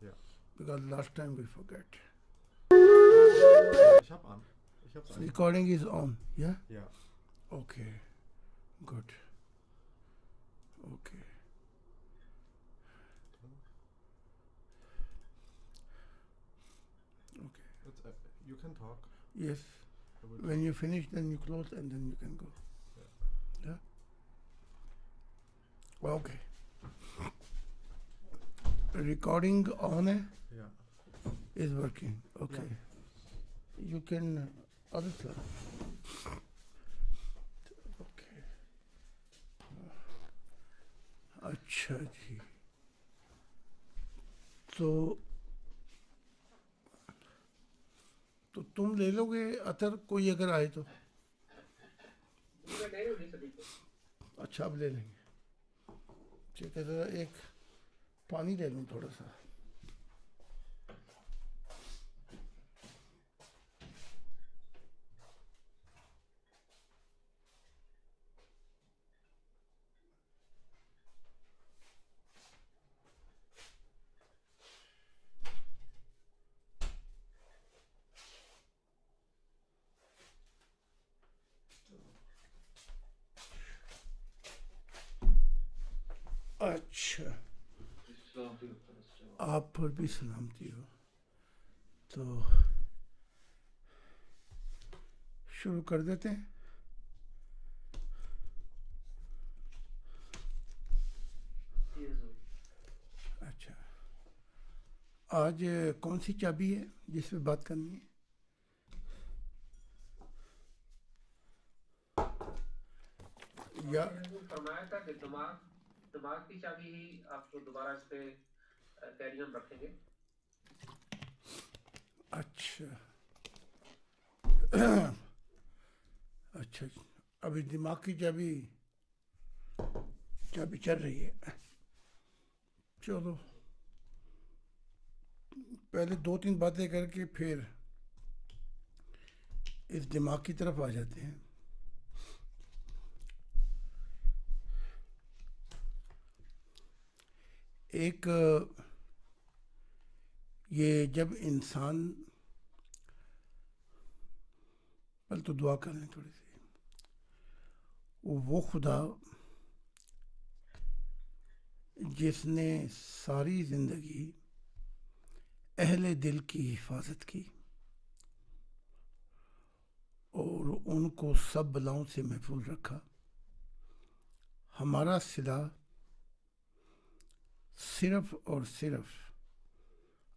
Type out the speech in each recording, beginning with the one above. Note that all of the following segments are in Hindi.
Ja. because last time we forget. Ich hab an. Ich hab's an. Recording is on, yeah? Ja. Okay, good. Okay. Okay. You can talk. Yes. I will When talk. you finish, then you close and then you can go. Yeah? Okay. Recording on Ja. is working. Okay. You can other side. Okay. अच्छा जी. तो तुम ले लोगे अतर कोई अगर आए तो. अच्छा अब ले लेंगे. ठीक है जरा एक पानी ले लूँ थोड़ा सा. अच्छा आप पर भी सलामती हो. तो शुरू कर देते हैं. अच्छा आज कौन सी चाबी है जिस पे बात करनी है. या फरमाया था कि दिमाग की चाबी ही आपको दोबारा इस पे कैरी ऑन रखेंगे. अच्छा अच्छा अभी दिमाग की चाबी चल रही है. चलो पहले दो तीन बातें करके फिर इस दिमाग की तरफ आ जाते हैं. एक ये जब इंसान पहले तो दुआ कर लें थोड़ी सी. वो खुदा जिसने सारी जिंदगी अहले दिल की हिफाजत की और उनको सब बलाओं से महफूज रखा. हमारा सिला सिर्फ और सिर्फ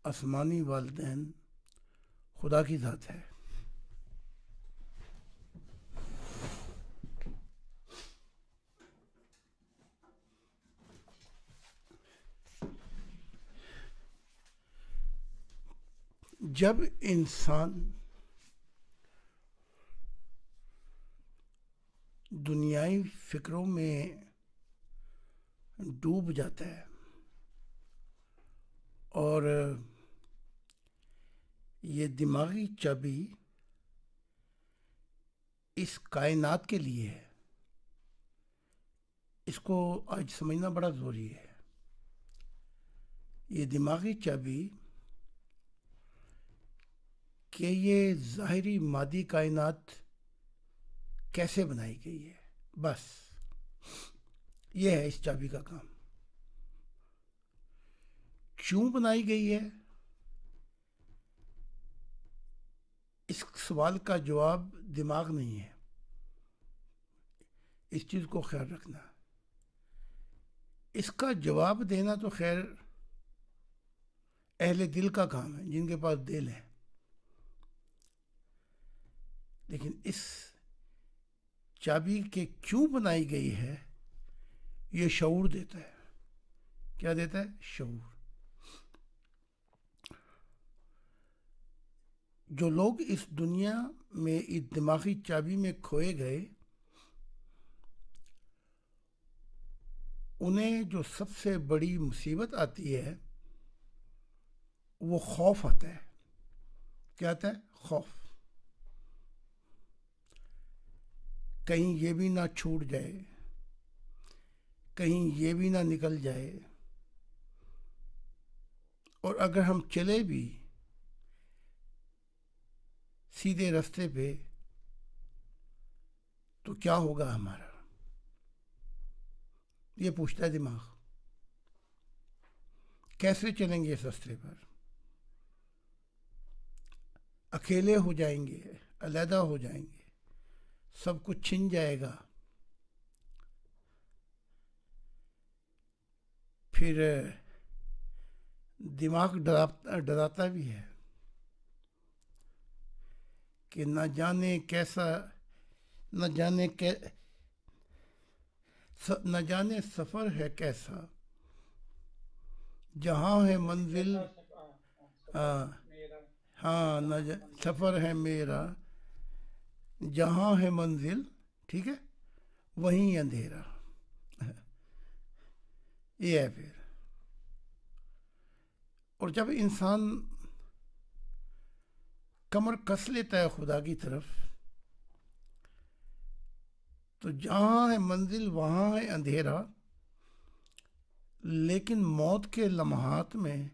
आसमानी वालिदैन खुदा की ज़ात है. जब इंसान दुनियाई फिक्रों में डूब जाता है और ये दिमागी चाबी इस कायनात के लिए है, इसको आज समझना बड़ा ज़रूरी है. ये दिमागी चाबी कि ये ज़ाहिरी मादी कायनात कैसे बनाई गई है, बस ये है इस चाबी का काम. क्यों बनाई गई है इस सवाल का जवाब दिमाग नहीं है. इस चीज़ को ख्याल रखना. इसका जवाब देना तो खैर अहले दिल का काम है, जिनके पास दिल है. लेकिन इस चाबी के क्यों बनाई गई है ये शऊर देता है. क्या देता है? शऊर. जो लोग इस दुनिया में इस दिमागी चाबी में खोए गए, उन्हें जो सबसे बड़ी मुसीबत आती है वो खौफ आता है. क्या आता है? खौफ. कहीं ये भी ना छूट जाए, कहीं ये भी ना निकल जाए और अगर हम चले भी सीधे रास्ते पे तो क्या होगा हमारा, ये पूछता है दिमाग। कैसे चलेंगे इस रास्ते पर? अकेले हो जाएंगे, अलहदा हो जाएंगे, सब कुछ छिन जाएगा। फिर दिमाग डराता भी है कि न जाने कैसा, न जाने सफ़र है कैसा, जहाँ है मंजिल, हाँ सफ़र है मेरा, जहाँ है मंजिल, ठीक है, वहीं अंधेरा। ये है फिर। और जब इंसान कमर कस लेता है खुदा की तरफ, तो जहाँ है मंजिल वहाँ है अंधेरा, लेकिन मौत के लम्हात में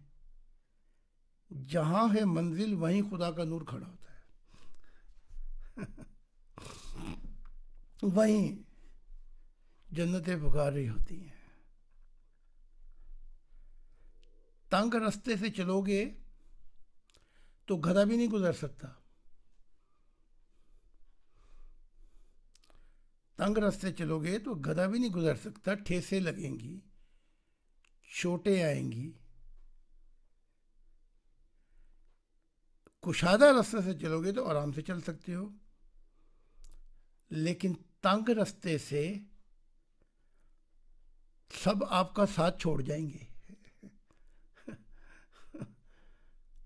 जहाँ है मंजिल वहीं खुदा का नूर खड़ा होता है। वहीं जन्नतें पुकार रही होती हैं। तंग रास्ते से चलोगे तो गधा भी नहीं गुजर सकता। तंग रास्ते चलोगे तो गधा भी नहीं गुजर सकता, ठेसे लगेंगी, चोटें आएंगी। कुशादा रास्ते से चलोगे तो आराम से चल सकते हो, लेकिन तंग रास्ते से सब आपका साथ छोड़ जाएंगे।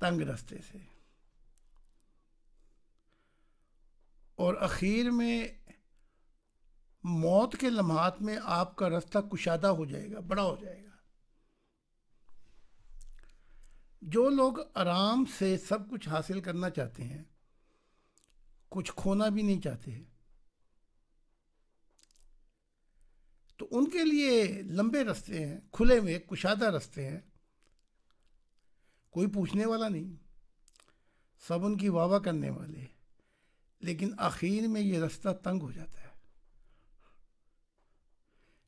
तंग रास्ते से। और आखिर में मौत के लम्हात में आपका रास्ता कुशादा हो जाएगा, बड़ा हो जाएगा। जो लोग आराम से सब कुछ हासिल करना चाहते हैं, कुछ खोना भी नहीं चाहते, तो उनके लिए लंबे रास्ते हैं, खुले में कुशादा रास्ते हैं। कोई पूछने वाला नहीं, सब उनकी वाह करने वाले, लेकिन आखिर में ये रास्ता तंग हो जाता है,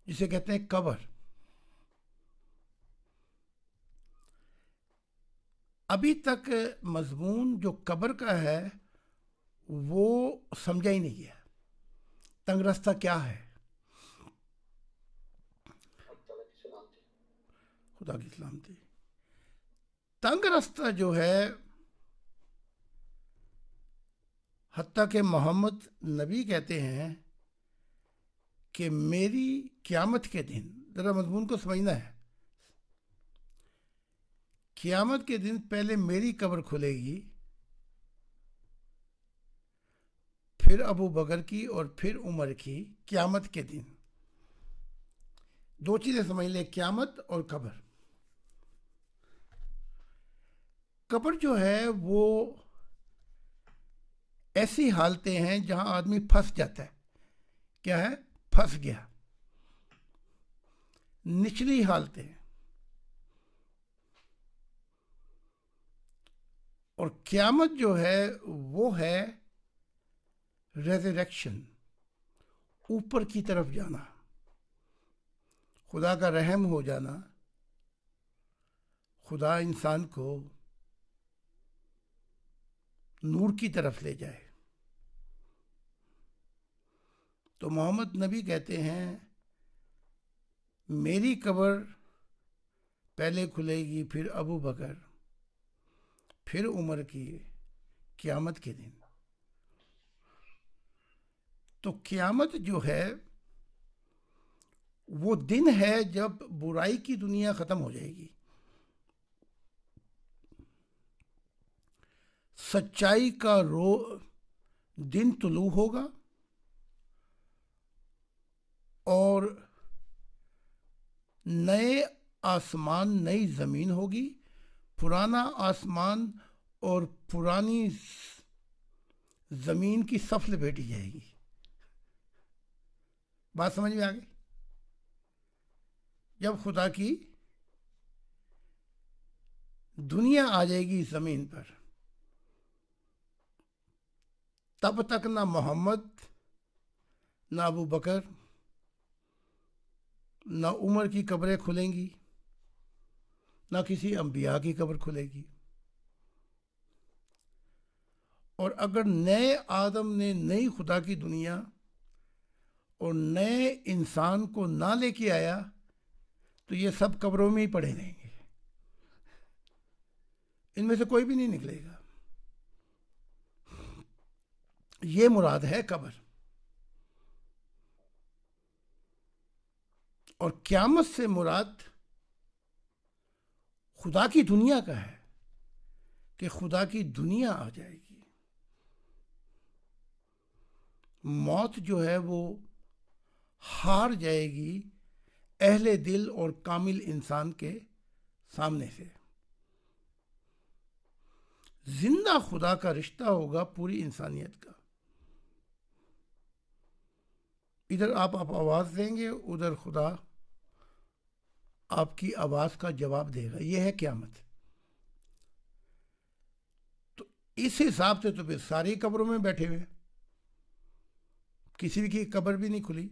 जिसे कहते हैं कब्र। अभी तक मजमून जो कब्र का है वो समझा ही नहीं गया। तंग रास्ता क्या है? खुदा की सलामती। तंग रास्ता जो है, हत्ता के मोहम्मद नबी कहते हैं कि मेरी क़यामत के दिन, जरा मजमून को समझना है, क़यामत के दिन पहले मेरी कब्र खुलेगी, फिर अबू बकर की और फिर उमर की। क़यामत के दिन दो चीजें समझ ले, क़यामत और कब्र। कब्र जो है वो ऐसी हालतें हैं जहां आदमी फंस जाता है। क्या है? फंस गया। निचली हालतें। और क़यामत जो है वो है रेज़रेक्शन, ऊपर की तरफ जाना, खुदा का रहम हो जाना, खुदा इंसान को नूर की तरफ ले जाए। तो मोहम्मद नबी कहते हैं मेरी कब्र पहले खुलेगी, फिर अबू बकर, फिर उमर की, क़यामत के दिन। तो क़यामत जो है वो दिन है जब बुराई की दुनिया खत्म हो जाएगी, सच्चाई का दिन तुलू होगा और नए आसमान नई जमीन होगी। पुराना आसमान और पुरानी जमीन की सफ लपेटी जाएगी। बात समझ में आ गई? जब खुदा की दुनिया आ जाएगी ज़मीन पर, तब तक ना मोहम्मद, ना अबू बकर, ना उमर की कब्रें खुलेंगी, ना किसी अंबिया की कब्र खुलेगी। और अगर नए आदम ने नई खुदा की दुनिया और नए इंसान को ना लेके आया तो ये सब कब्रों में ही पड़े रहेंगे, इनमें से कोई भी नहीं निकलेगा। ये मुराद है कब्र। और क़यामत से मुराद खुदा की दुनिया का है कि खुदा की दुनिया आ जाएगी। मौत जो है वो हार जाएगी अहले दिल और कामिल इंसान के सामने से। जिंदा खुदा का रिश्ता होगा पूरी इंसानियत का। इधर आप आवाज़ देंगे, उधर खुदा आपकी आवाज़ का जवाब देगा। यह है क़यामत। तो इस हिसाब से तो फिर सारी कब्रों में बैठे हुए, किसी की कब्र भी नहीं खुली।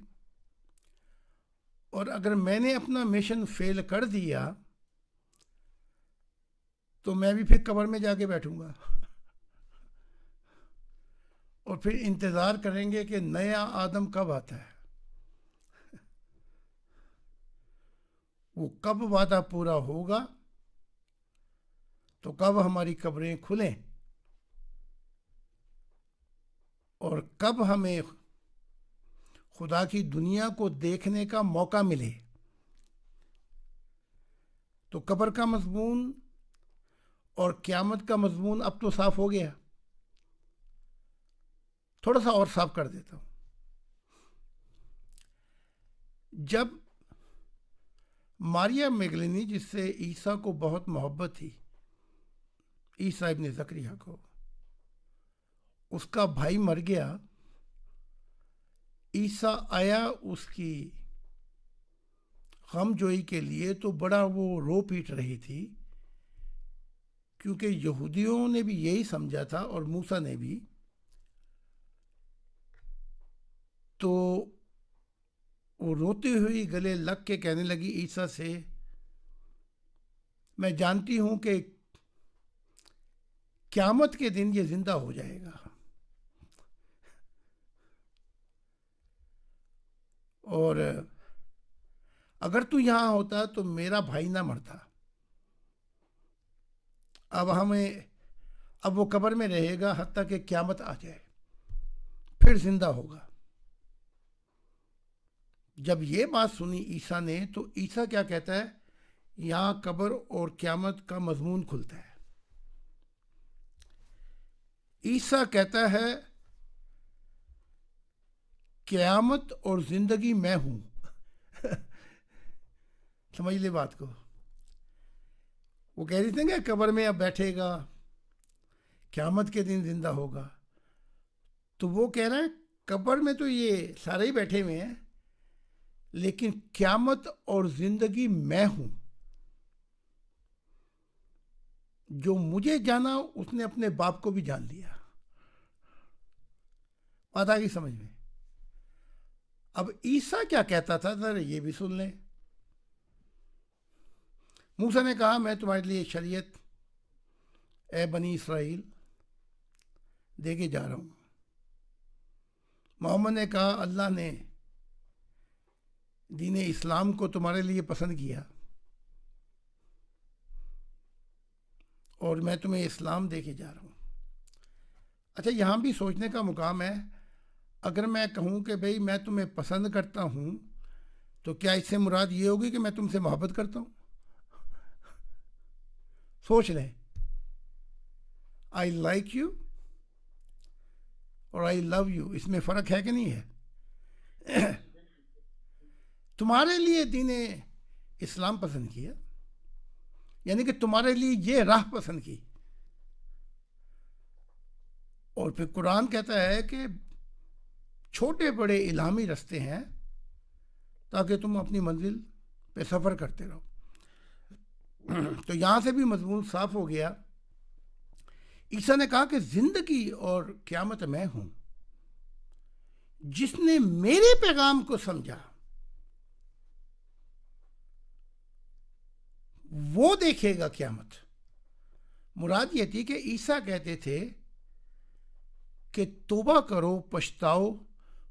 और अगर मैंने अपना मिशन फेल कर दिया तो मैं भी फिर कब्र में जाके बैठूंगा और फिर इंतज़ार करेंगे कि नया आदम कब आता है। वो कब वादा पूरा होगा, तो कब हमारी कब्रें खुलें और कब हमें खुदा की दुनिया को देखने का मौका मिले। तो कब्र का मज़मून और क़यामत का मज़मून अब तो साफ हो गया। थोड़ा सा और साफ कर देता हूं। जब मारिया मैगदलीनी, जिससे ईसा को बहुत मोहब्बत थी, ईसा इब्न ज़करिया को, उसका भाई मर गया, ईसा आया उसकी गमजोई के लिए, तो बड़ा वो रो पीट रही थी, क्योंकि यहूदियों ने भी यही समझा था और मूसा ने भी। तो वो रोती हुई गले लग के कहने लगी ईसा से, मैं जानती हूं कि क़यामत के दिन ये जिंदा हो जाएगा और अगर तू यहां होता तो मेरा भाई ना मरता। अब वो कब्र में रहेगा हत्ता कि क़यामत आ जाए, फिर जिंदा होगा। जब ये बात सुनी ईसा ने, तो ईसा क्या कहता है, यहां कब्र और क़यामत का मज़मून खुलता है। ईसा कहता है क़यामत और जिंदगी मैं हूं समझ ले बात को। वो कह रही थी ना कब्र में अब बैठेगा, क़यामत के दिन जिंदा होगा। तो वो कह रहा है कब्र में तो ये सारे ही बैठे हुए हैं, लेकिन क़यामत और जिंदगी मैं हूं। जो मुझे जाना उसने अपने बाप को भी जान लिया। बात आ गई समझ में। अब ईसा क्या कहता था जरा ये भी सुन लें। मूसा ने कहा मैं तुम्हारे लिए शरीयत ए बनी इसराइल दे के जा रहा हूं। मोहम्मद ने कहा अल्लाह ने दीन इस्लाम को तुम्हारे लिए पसंद किया और मैं तुम्हें इस्लाम दे के जा रहा हूं। अच्छा, यहां भी सोचने का मुकाम है। अगर मैं कहूं कि भाई मैं तुम्हें पसंद करता हूं, तो क्या इससे मुराद ये होगी कि मैं तुमसे मोहब्बत करता हूं? सोच लें, आई लाइक यू और आई लव यू, इसमें फ़र्क है कि नहीं है? तुम्हारे लिए दीन इस्लाम पसंद किया, यानी कि तुम्हारे लिए ये राह पसंद की। और फिर कुरान कहता है कि छोटे बड़े इल्हामी रास्ते हैं ताकि तुम अपनी मंजिल पे सफ़र करते रहो। तो यहाँ से भी मजमून साफ हो गया। ईसा ने कहा कि जिंदगी और क़यामत मैं हूं। जिसने मेरे पैगाम को समझा वो देखेगा क़यामत। मुराद ये थी कि ईसा कहते थे कि तौबा करो, पछताओ,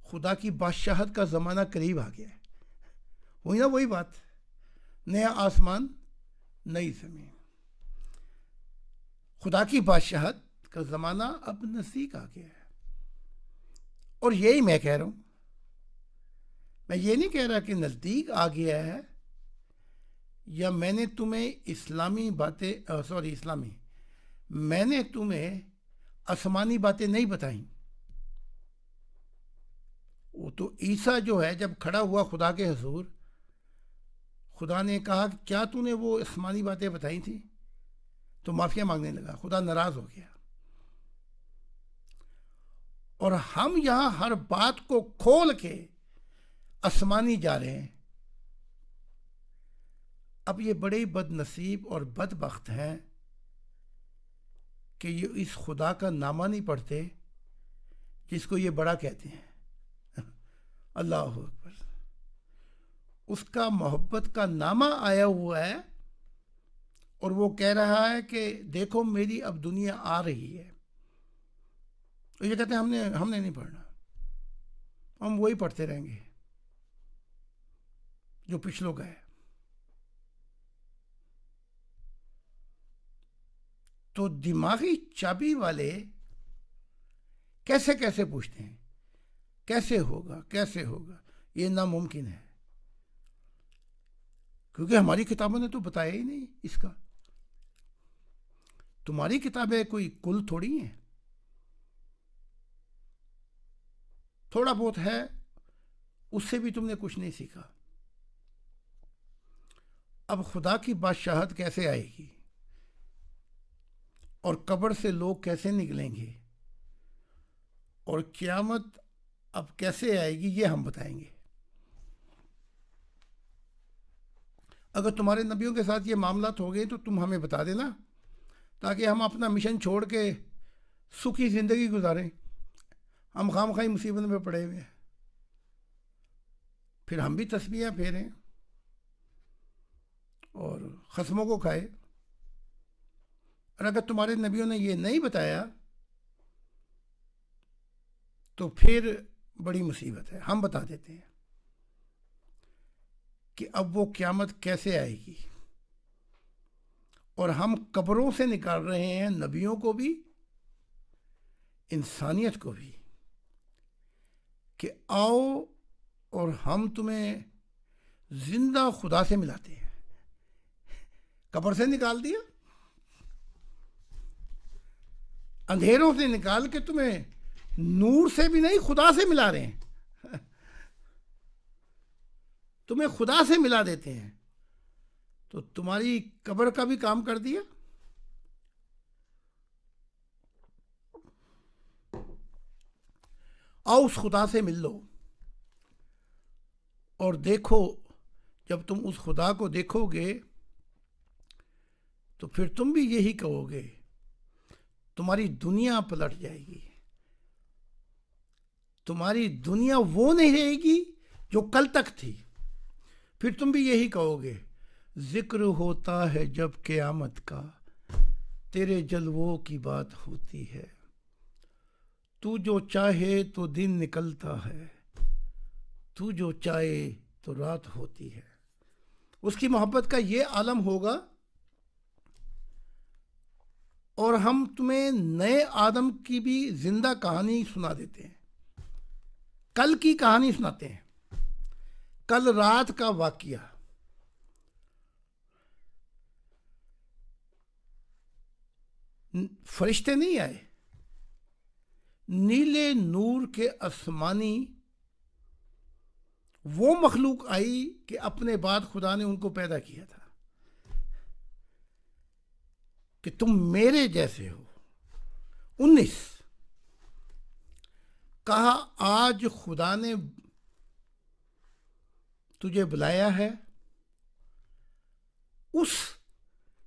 खुदा की बादशाहत का ज़माना करीब आ गया है। वही ना, वही बात, नया आसमान नई ज़मीन, खुदा की बादशाहत का ज़माना अब नज़दीक आ गया है। और यही मैं कह रहा हूँ। मैं ये नहीं कह रहा कि नज़दीक आ गया है, या मैंने तुम्हें मैंने तुम्हें आसमानी बातें नहीं बताई। वो तो ईसा जो है जब खड़ा हुआ खुदा के हुजूर, खुदा ने कहा कि क्या तूने वो आसमानी बातें बताई थी, तो माफिया मांगने लगा। खुदा नाराज हो गया। और हम यहां हर बात को खोल के आसमानी जा रहे हैं। अब ये बड़े बदनसीब और बदबख्त हैं कि ये इस खुदा का नामा नहीं पढ़ते जिसको ये बड़ा कहते हैं। अल्लाह अकबर। उसका मोहब्बत का नामा आया हुआ है और वो कह रहा है कि देखो मेरी अब दुनिया आ रही है। तो ये कहते हैं हमने नहीं पढ़ना, हम वही पढ़ते रहेंगे जो पिछलों का है। तो दिमागी चाबी वाले कैसे कैसे पूछते हैं, कैसे होगा कैसे होगा, ये नामुमकिन है, क्योंकि हमारी किताबों ने तो बताया ही नहीं इसका। तुम्हारी किताबें कोई कुल थोड़ी हैं, थोड़ा बहुत है, उससे भी तुमने कुछ नहीं सीखा। अब खुदा की बादशाहत कैसे आएगी और कब्र से लोग कैसे निकलेंगे और क़यामत अब कैसे आएगी, ये हम बताएंगे। अगर तुम्हारे नबियों के साथ ये मामला हो गए तो तुम हमें बता देना, ताकि हम अपना मिशन छोड़ के सुखी ज़िंदगी गुजारें। हम खामखाई मुसीबत में पड़े हुए हैं, फिर हम भी तस्बीह फेरें और खस्मों को खाए। और अगर तुम्हारे नबियों ने ये नहीं बताया तो फिर बड़ी मुसीबत है। हम बता देते हैं कि अब वो क़यामत कैसे आएगी, और हम कब्रों से निकाल रहे हैं नबियों को भी, इंसानियत को भी, कि आओ और हम तुम्हें जिंदा खुदा से मिलाते हैं। कब्र से निकाल दिया, अंधेरों से निकाल के तुम्हें नूर से भी नहीं खुदा से मिला रहे हैं। तुम्हें खुदा से मिला देते हैं, तो तुम्हारी कब्र का भी काम कर दिया। आओ उस खुदा से मिल लो और देखो, जब तुम उस खुदा को देखोगे तो फिर तुम भी यही कहोगे, तुम्हारी दुनिया पलट जाएगी। तुम्हारी दुनिया वो नहीं रहेगी जो कल तक थी। फिर तुम भी यही कहोगे, जिक्र होता है जब क़यामत का, तेरे जलवों की बात होती है। तू जो चाहे तो दिन निकलता है, तू जो चाहे तो रात होती है। उसकी मोहब्बत का ये आलम होगा। और हम तुम्हें नए आदम की भी जिंदा कहानी सुना देते हैं, कल की कहानी सुनाते हैं, कल रात का वाकया। फरिश्ते नहीं आए, नीले नूर के आसमानी वो मखलूक आई कि अपने बाद खुदा ने उनको पैदा किया था कि तुम मेरे जैसे हो। 19 कहा, आज खुदा ने तुझे बुलाया है उस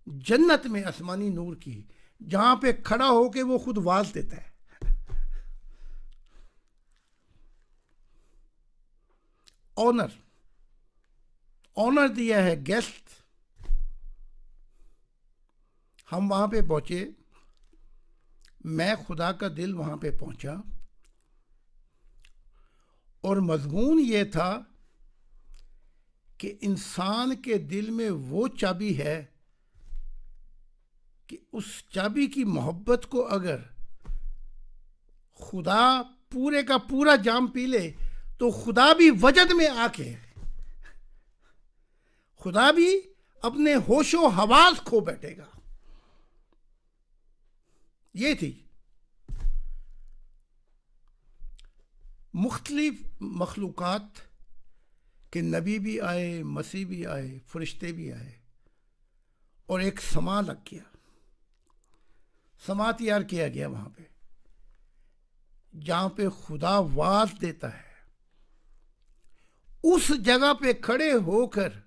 जन्नत में आसमानी नूर की, जहां पे खड़ा होके वो खुद वाज देता है। ऑनर, ऑनर दिया है गेस्ट। हम वहां पे पहुंचे, मैं खुदा का दिल वहां पे पहुंचा, और मजमून ये था कि इंसान के दिल में वो चाबी है कि उस चाबी की मोहब्बत को अगर खुदा पूरे का पूरा जाम पी ले तो खुदा भी वजद में आके, खुदा भी अपने होशो हवास खो बैठेगा। ये थी मुख्तलिफ मखलूक़ात के, नबी भी आए, मसीह भी आए, फरिश्ते भी आए, और एक समा लग गया, समा तैयार किया गया वहां पे, जहां पे खुदा वाज देता है। उस जगह पे खड़े होकर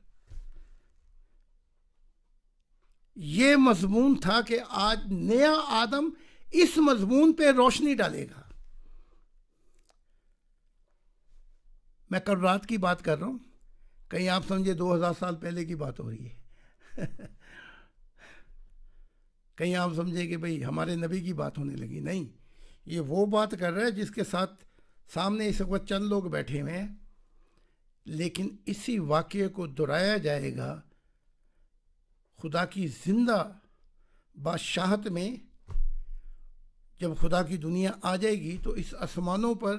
ये मजमून था कि आज नया आदम इस मजमून पे रोशनी डालेगा। मैं कल रात की बात कर रहा हूं, कहीं आप समझे 2000 साल पहले की बात हो रही है। कहीं आप समझे कि भाई हमारे नबी की बात होने लगी। नहीं, ये वो बात कर रहा है जिसके साथ सामने इस वक्त चंद लोग बैठे हुए हैं, लेकिन इसी वाक़ये को दोहराया जाएगा खुदा की जिंदा बादशाहत में। जब खुदा की दुनिया आ जाएगी तो इस आसमानों पर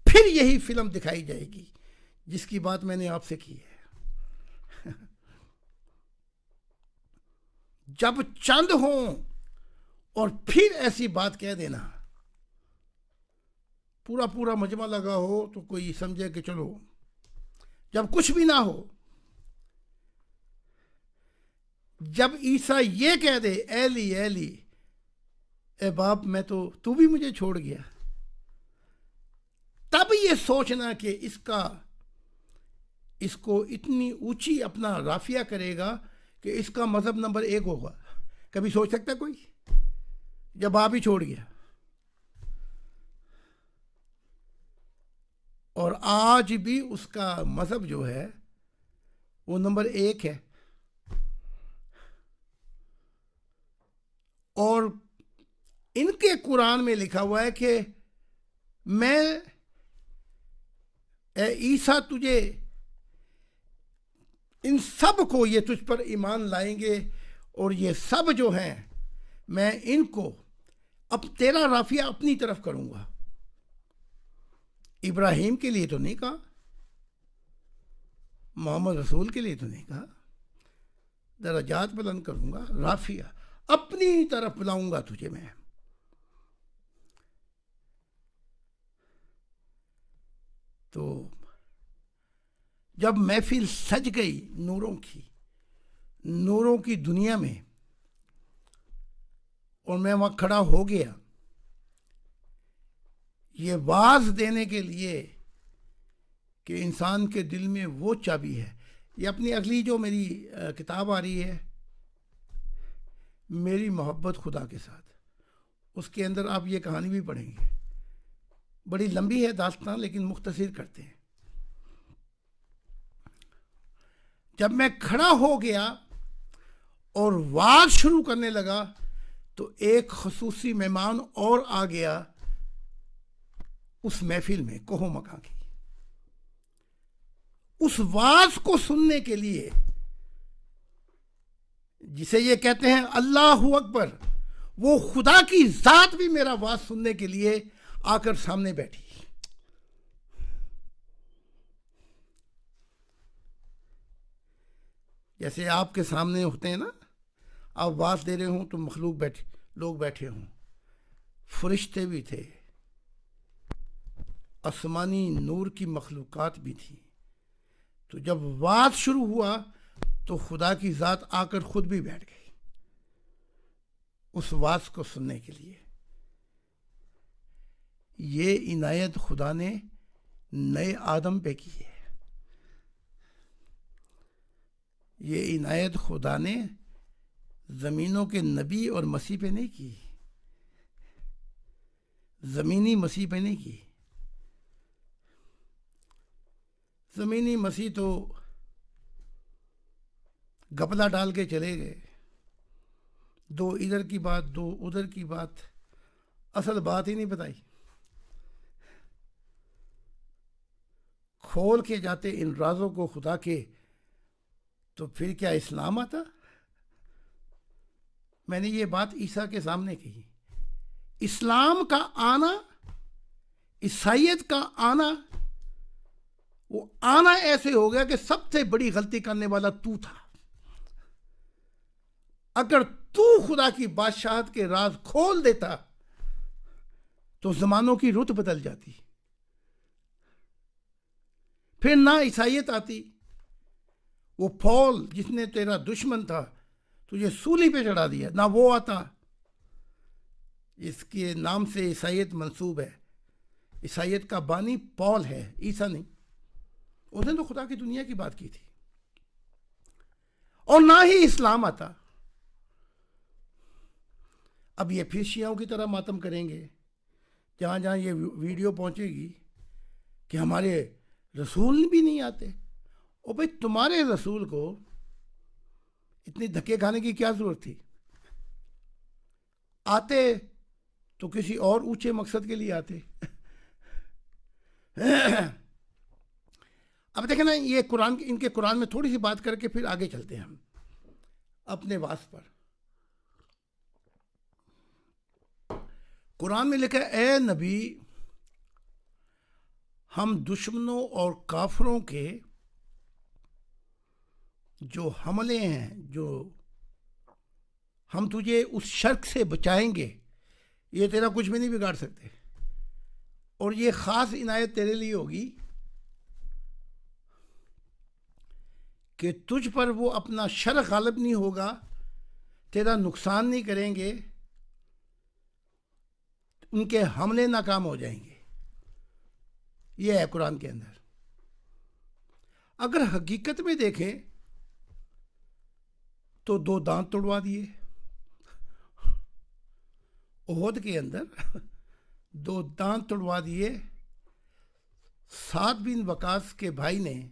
फिर यही फिल्म दिखाई जाएगी जिसकी बात मैंने आपसे की है। जब चंद हो और फिर ऐसी बात कह देना, पूरा पूरा मजमा लगा हो तो कोई समझे कि चलो, जब कुछ भी ना हो, जब ईसा ये कह दे एली एली ए बाप मैं तो, तू भी मुझे छोड़ गया, तब ये सोचना कि इसको इतनी ऊंची अपना राफिया करेगा कि इसका मजहब नंबर 1 होगा। कभी सोच सकता कोई? जब बाप ही छोड़ गया। और आज भी उसका मजहब जो है वो नंबर 1 है। और इनके कुरान में लिखा हुआ है कि मैं ईसा तुझे, इन सब को, ये तुझ पर ईमान लाएंगे और ये सब जो हैं मैं इनको अब तेरा राफिया अपनी तरफ करूंगा। इब्राहिम के लिए तो नहीं कहा, मोहम्मद रसूल के लिए तो नहीं कहा, दर्जात बुलंद करूंगा, राफिया अपनी तरफ बुलाऊंगा तुझे मैं। तो जब महफिल सज गई नूरों की दुनिया में, और मैं वहां खड़ा हो गया ये वाज देने के लिए कि इंसान के दिल में वो चाबी है। ये अपनी अगली जो मेरी किताब आ रही है, मेरी मोहब्बत खुदा के साथ, उसके अंदर आप ये कहानी भी पढ़ेंगे। बड़ी लंबी है दास्तान, लेकिन मुख्तसर करते हैं। जब मैं खड़ा हो गया और वाज शुरू करने लगा तो एक खसूसी मेहमान और आ गया उस महफिल में, कोहो मका की। उस वाज को सुनने के लिए, जिसे ये कहते हैं अल्लाहु अकबर, वो खुदा की जात भी मेरा वाज सुनने के लिए आकर सामने बैठी। जैसे आपके सामने होते हैं ना, आप वाज दे रहे हो तो लोग बैठे हों, फरिश्ते भी थे, आसमानी नूर की मखलूक़ात भी थी। तो जब वाज शुरू हुआ तो खुदा की ज़ात आकर खुद भी बैठ गई उस वाज को सुनने के लिए। ये इनायत खुदा ने नए आदम पे की है। ये इनायत खुदा ने ज़मीनों के नबी और मसीह पे नहीं की, ज़मीनी मसीह पे नहीं की। ज़मीनी मसीह तो गपला डाल के चले गए, दो इधर की बात दो उधर की बात, असल बात ही नहीं बताई। खोल के जाते इन राजों को खुदा के, तो फिर क्या इस्लाम आता? मैंने ये बात ईसा के सामने कही। इस्लाम का आना, ईसाइयत का आना, वो आना ऐसे हो गया कि सबसे बड़ी गलती करने वाला तू था। अगर तू खुदा की बादशाहत के राज खोल देता तो जमानों की रुत बदल जाती, फिर ना ईसाइयत आती। वो पौल जिसने तेरा दुश्मन था तुझे सूली पे चढ़ा दिया, ना वो आता। इसके नाम से ईसाइयत मंसूब है। ईसाइयत का बानी पौल है, ईसा नहीं। उसने तो खुदा की दुनिया की बात की थी। और ना ही इस्लाम आता। अब ये फिर शियाओं की तरह मातम करेंगे, जहां जहां ये वीडियो पहुंचेगी कि हमारे रसूल भी नहीं आते। ओ भाई, तुम्हारे रसूल को इतनी धक्के खाने की क्या जरूरत थी? आते तो किसी और ऊंचे मकसद के लिए आते। अब देखें ना, ये कुरान, इनके कुरान में थोड़ी सी बात करके फिर आगे चलते हैं हम अपने वास पर। कुरान में लिखा है, ए नबी, हम दुश्मनों और काफरों के जो हमले हैं, जो हम तुझे उस शर्क से बचाएंगे, ये तेरा कुछ भी नहीं बिगाड़ सकते। और ये ख़ास इनायत तेरे लिए होगी कि तुझ पर वो अपना शर गालिब नहीं होगा, तेरा नुकसान नहीं करेंगे, उनके हमले नाकाम हो जाएंगे। ये है कुरान के अंदर। अगर हकीकत में देखें तो 2 दांत तोड़वा दिए ओहद के अंदर, 2 दांत तोड़वा दिए। साद बिन वकास के भाई ने,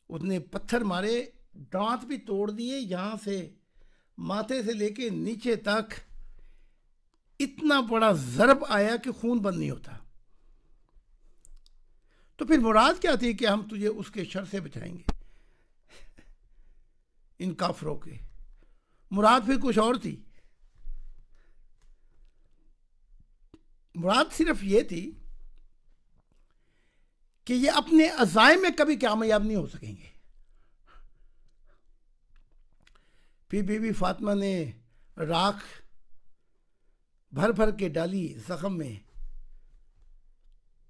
उसने पत्थर मारे, दांत भी तोड़ दिए, यहां से माथे से लेके नीचे तक इतना बड़ा ज़रब आया कि खून बंद नहीं होता। तो फिर मुराद क्या थी कि हम तुझे उसके शर से बचाएंगे, इन काफरों के? मुराद फिर कुछ और थी। मुराद सिर्फ ये थी कि ये अपने अज़ाइम में कभी कामयाब नहीं हो सकेंगे। फिर बीबी फातिमा ने राख भर भर के डाली जख्म में,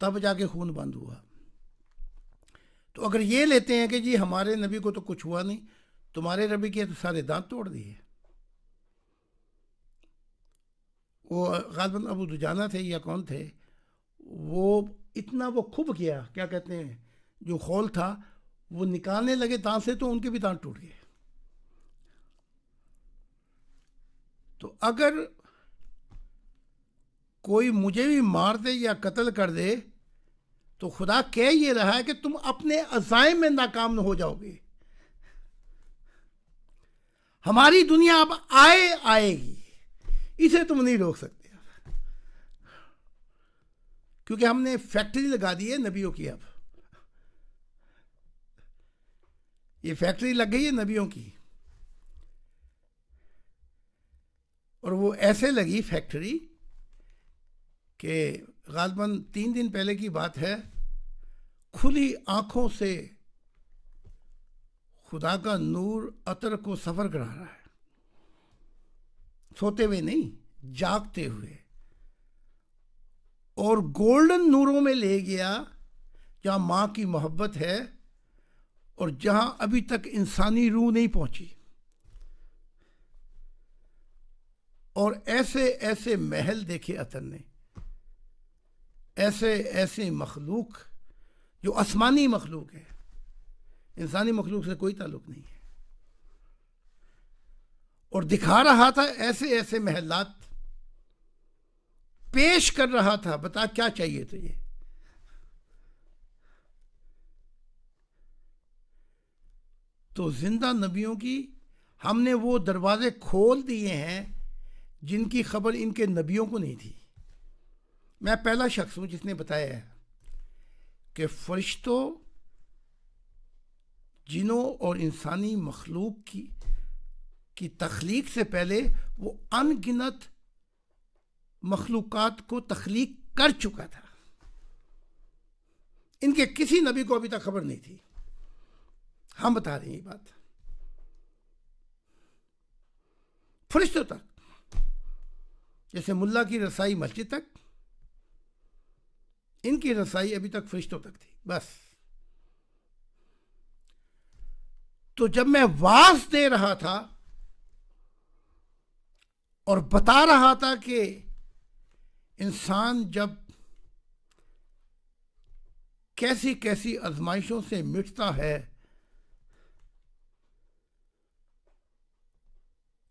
तब जाके खून बंद हुआ। तो अगर ये लेते हैं कि जी हमारे नबी को तो कुछ हुआ नहीं, तुम्हारे नबी के तो सारे दांत तोड़ दिए। वो गालिबन अबू दुजाना थे या कौन थे, वो इतना वो खुब गया, क्या कहते हैं, जो खोल था वो निकालने लगे दांत से, तो उनके भी दांत टूट गए। तो अगर कोई मुझे भी मार दे या कत्ल कर दे, तो खुदा कह ये रहा है कि तुम अपने अज़ाइम में नाकाम हो जाओगे। हमारी दुनिया अब आएगी, इसे तुम नहीं रोक सकते, क्योंकि हमने फैक्ट्री लगा दी है नबियों की। अब ये फैक्ट्री लग गई है नबियों की, और वो ऐसे लगी फैक्ट्री कि गालिबन 3 दिन पहले की बात है, खुली आंखों से खुदा का नूर अतर को सफर करा रहा है, सोते हुए नहीं, जागते हुए। और गोल्डन नूरों में ले गया जहां मां की मोहब्बत है और जहां अभी तक इंसानी रूह नहीं पहुंची। और ऐसे ऐसे महल देखे अतर ने, ऐसे ऐसे मखलूक जो आसमानी मखलूक है, इंसानी मखलूक से कोई ताल्लुक नहीं है। और दिखा रहा था ऐसे ऐसे महलात, पेश कर रहा था, बता क्या चाहिए तुझे। तो जिंदा नबियों की हमने वो दरवाजे खोल दिए हैं जिनकी खबर इनके नबियों को नहीं थी। मैं पहला शख्स हूं जिसने बताया है कि फरिश्तों, जिनों और इंसानी मखलूक की तख्लीक से पहले वो अनगिनत मखलूकात को तख्लीक कर चुका था। इनके किसी नबी को अभी तक खबर नहीं थी। हम बता रहे हैं ये बात। फरिश्तों तक, जैसे मुल्ला की रसाई मस्जिद तक, इनकी रसाई अभी तक फरिश्तों तक थी बस। तो जब मैं वाज दे रहा था और बता रहा था कि इंसान जब कैसी कैसी आजमाइशों से मिटता है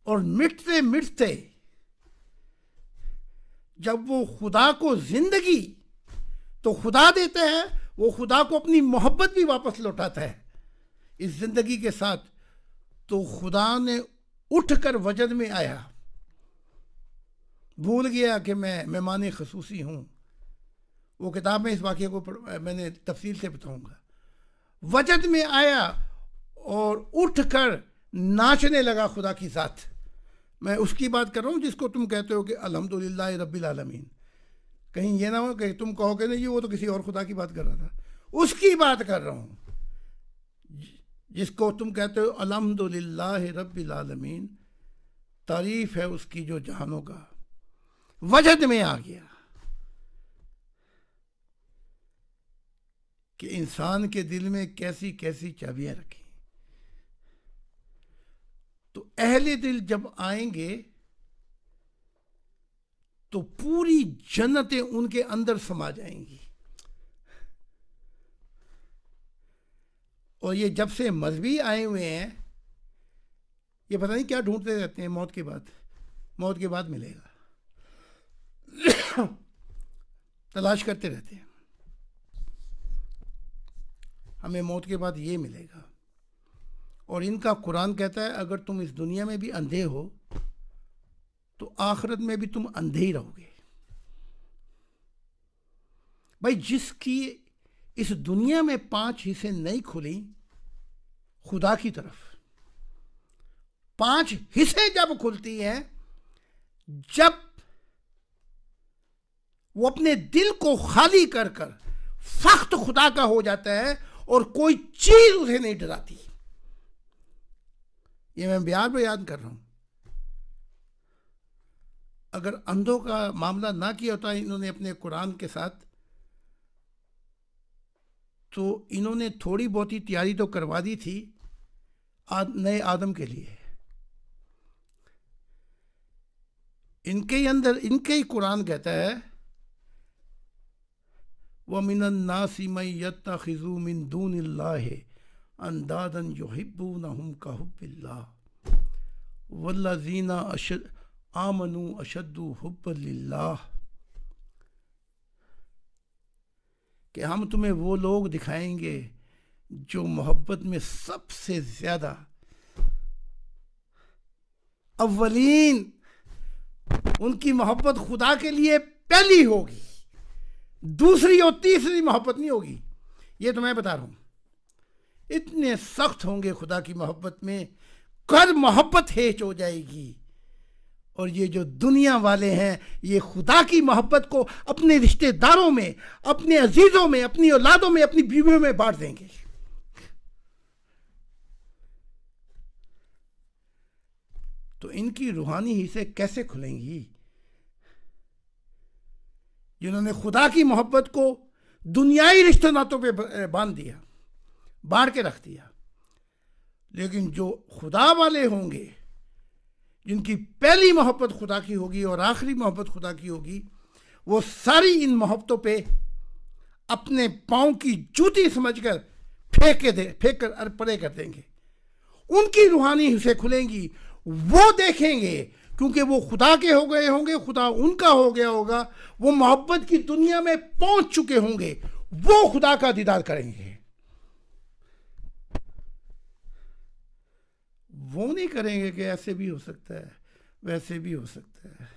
और मिटते मिटते जब वो खुदा को जिंदगी तो खुदा देते हैं, वो खुदा को अपनी मोहब्बत भी वापस लौटाता है इस जिंदगी के साथ। तो खुदा ने उठकर वजद में आया, भूल गया कि मैं मेहमान खसूसी हूँ। वो किताब में इस वाक़े को मैंने तफसील से बताऊँगा। वजद में आया और उठकर नाचने लगा खुदा की ज़ात। मैं उसकी बात कर रहा हूँ जिसको तुम कहते हो कि अल्हम्दुलिल्लाह रब्बिल आलमीन। कहीं ये ना हो कि तुम कहोगे नहीं वो तो किसी और खुदा की बात कर रहा था। उसकी बात कर रहा हूँ जिसको तुम कहते हो अल्हम्दुलिल्लाह रब्बिल आलमीन। तारीफ है उसकी जो जहानों का। वजद में आ गया कि इंसान के दिल में कैसी कैसी चाबियां रखी। तो अहले दिल जब आएंगे तो पूरी जन्नतें उनके अंदर समा जाएंगी। और ये जब से मजहबी आए हुए हैं, ये पता नहीं क्या ढूंढते रहते हैं मौत के बाद। मौत के बाद मिलेगा तलाश करते रहते हैं, हमें मौत के बाद ये मिलेगा। और इनका कुरान कहता है अगर तुम इस दुनिया में भी अंधे हो तो आखिरत में भी तुम अंधे ही रहोगे। भाई जिसकी इस दुनिया में 5 हिस्से नहीं खुली खुदा की तरफ, 5 हिस्से जब खुलती हैं, जब वो अपने दिल को खाली कर कर फख्त खुदा का हो जाता है और कोई चीज उसे नहीं डराती। ये मैं बयान कर रहा हूं। अगर अंधों का मामला ना किया होता इन्होंने अपने कुरान के साथ, तो इन्होंने थोड़ी बहुत ही तैयारी तो करवा दी थी नए आदम के लिए। इनके अंदर इनके ही कुरान कहता है व मिनन नासी मन यत्तखिज़ु मिन दूनिल्लाहि अंदादन युहिब्बूनहुम का हुब्बिल्लाह वल्लज़ीना आमनू अशद्दु हुब्बन लिल्लाह। कि हम तुम्हें वो लोग दिखाएंगे जो मोहब्बत में सबसे ज्यादा अव्वलीन, उनकी मोहब्बत खुदा के लिए पहली होगी, दूसरी और तीसरी मोहब्बत नहीं होगी। ये तो मैं बता रहा हूं, इतने सख्त होंगे खुदा की मोहब्बत में, कर मोहब्बत हेच हो जाएगी। और ये जो दुनिया वाले हैं ये खुदा की मोहब्बत को अपने रिश्तेदारों में, अपने अजीजों में, अपनी औलादों में, अपनी बीवियों में बांट देंगे। तो इनकी रूहानी हिस्से कैसे खुलेंगी? जिन्होंने खुदा की मोहब्बत को दुनियाई रिश्ते नातों पे बांध दिया, बांध के रख दिया। लेकिन जो खुदा वाले होंगे, जिनकी पहली मोहब्बत खुदा की होगी और आखिरी मोहब्बत खुदा की होगी, वो सारी इन मोहब्बतों पे अपने पांव की जूती समझकर फेंक कर परे कर देंगे। उनकी रूहानी हिस्से खुलेंगी, वो देखेंगे, क्योंकि वो खुदा के हो गए होंगे, खुदा उनका हो गया होगा, वो मोहब्बत की दुनिया में पहुंच चुके होंगे, वो खुदा का दीदार करेंगे। वो नहीं करेंगे कि ऐसे भी हो सकता है, वैसे भी हो सकता है,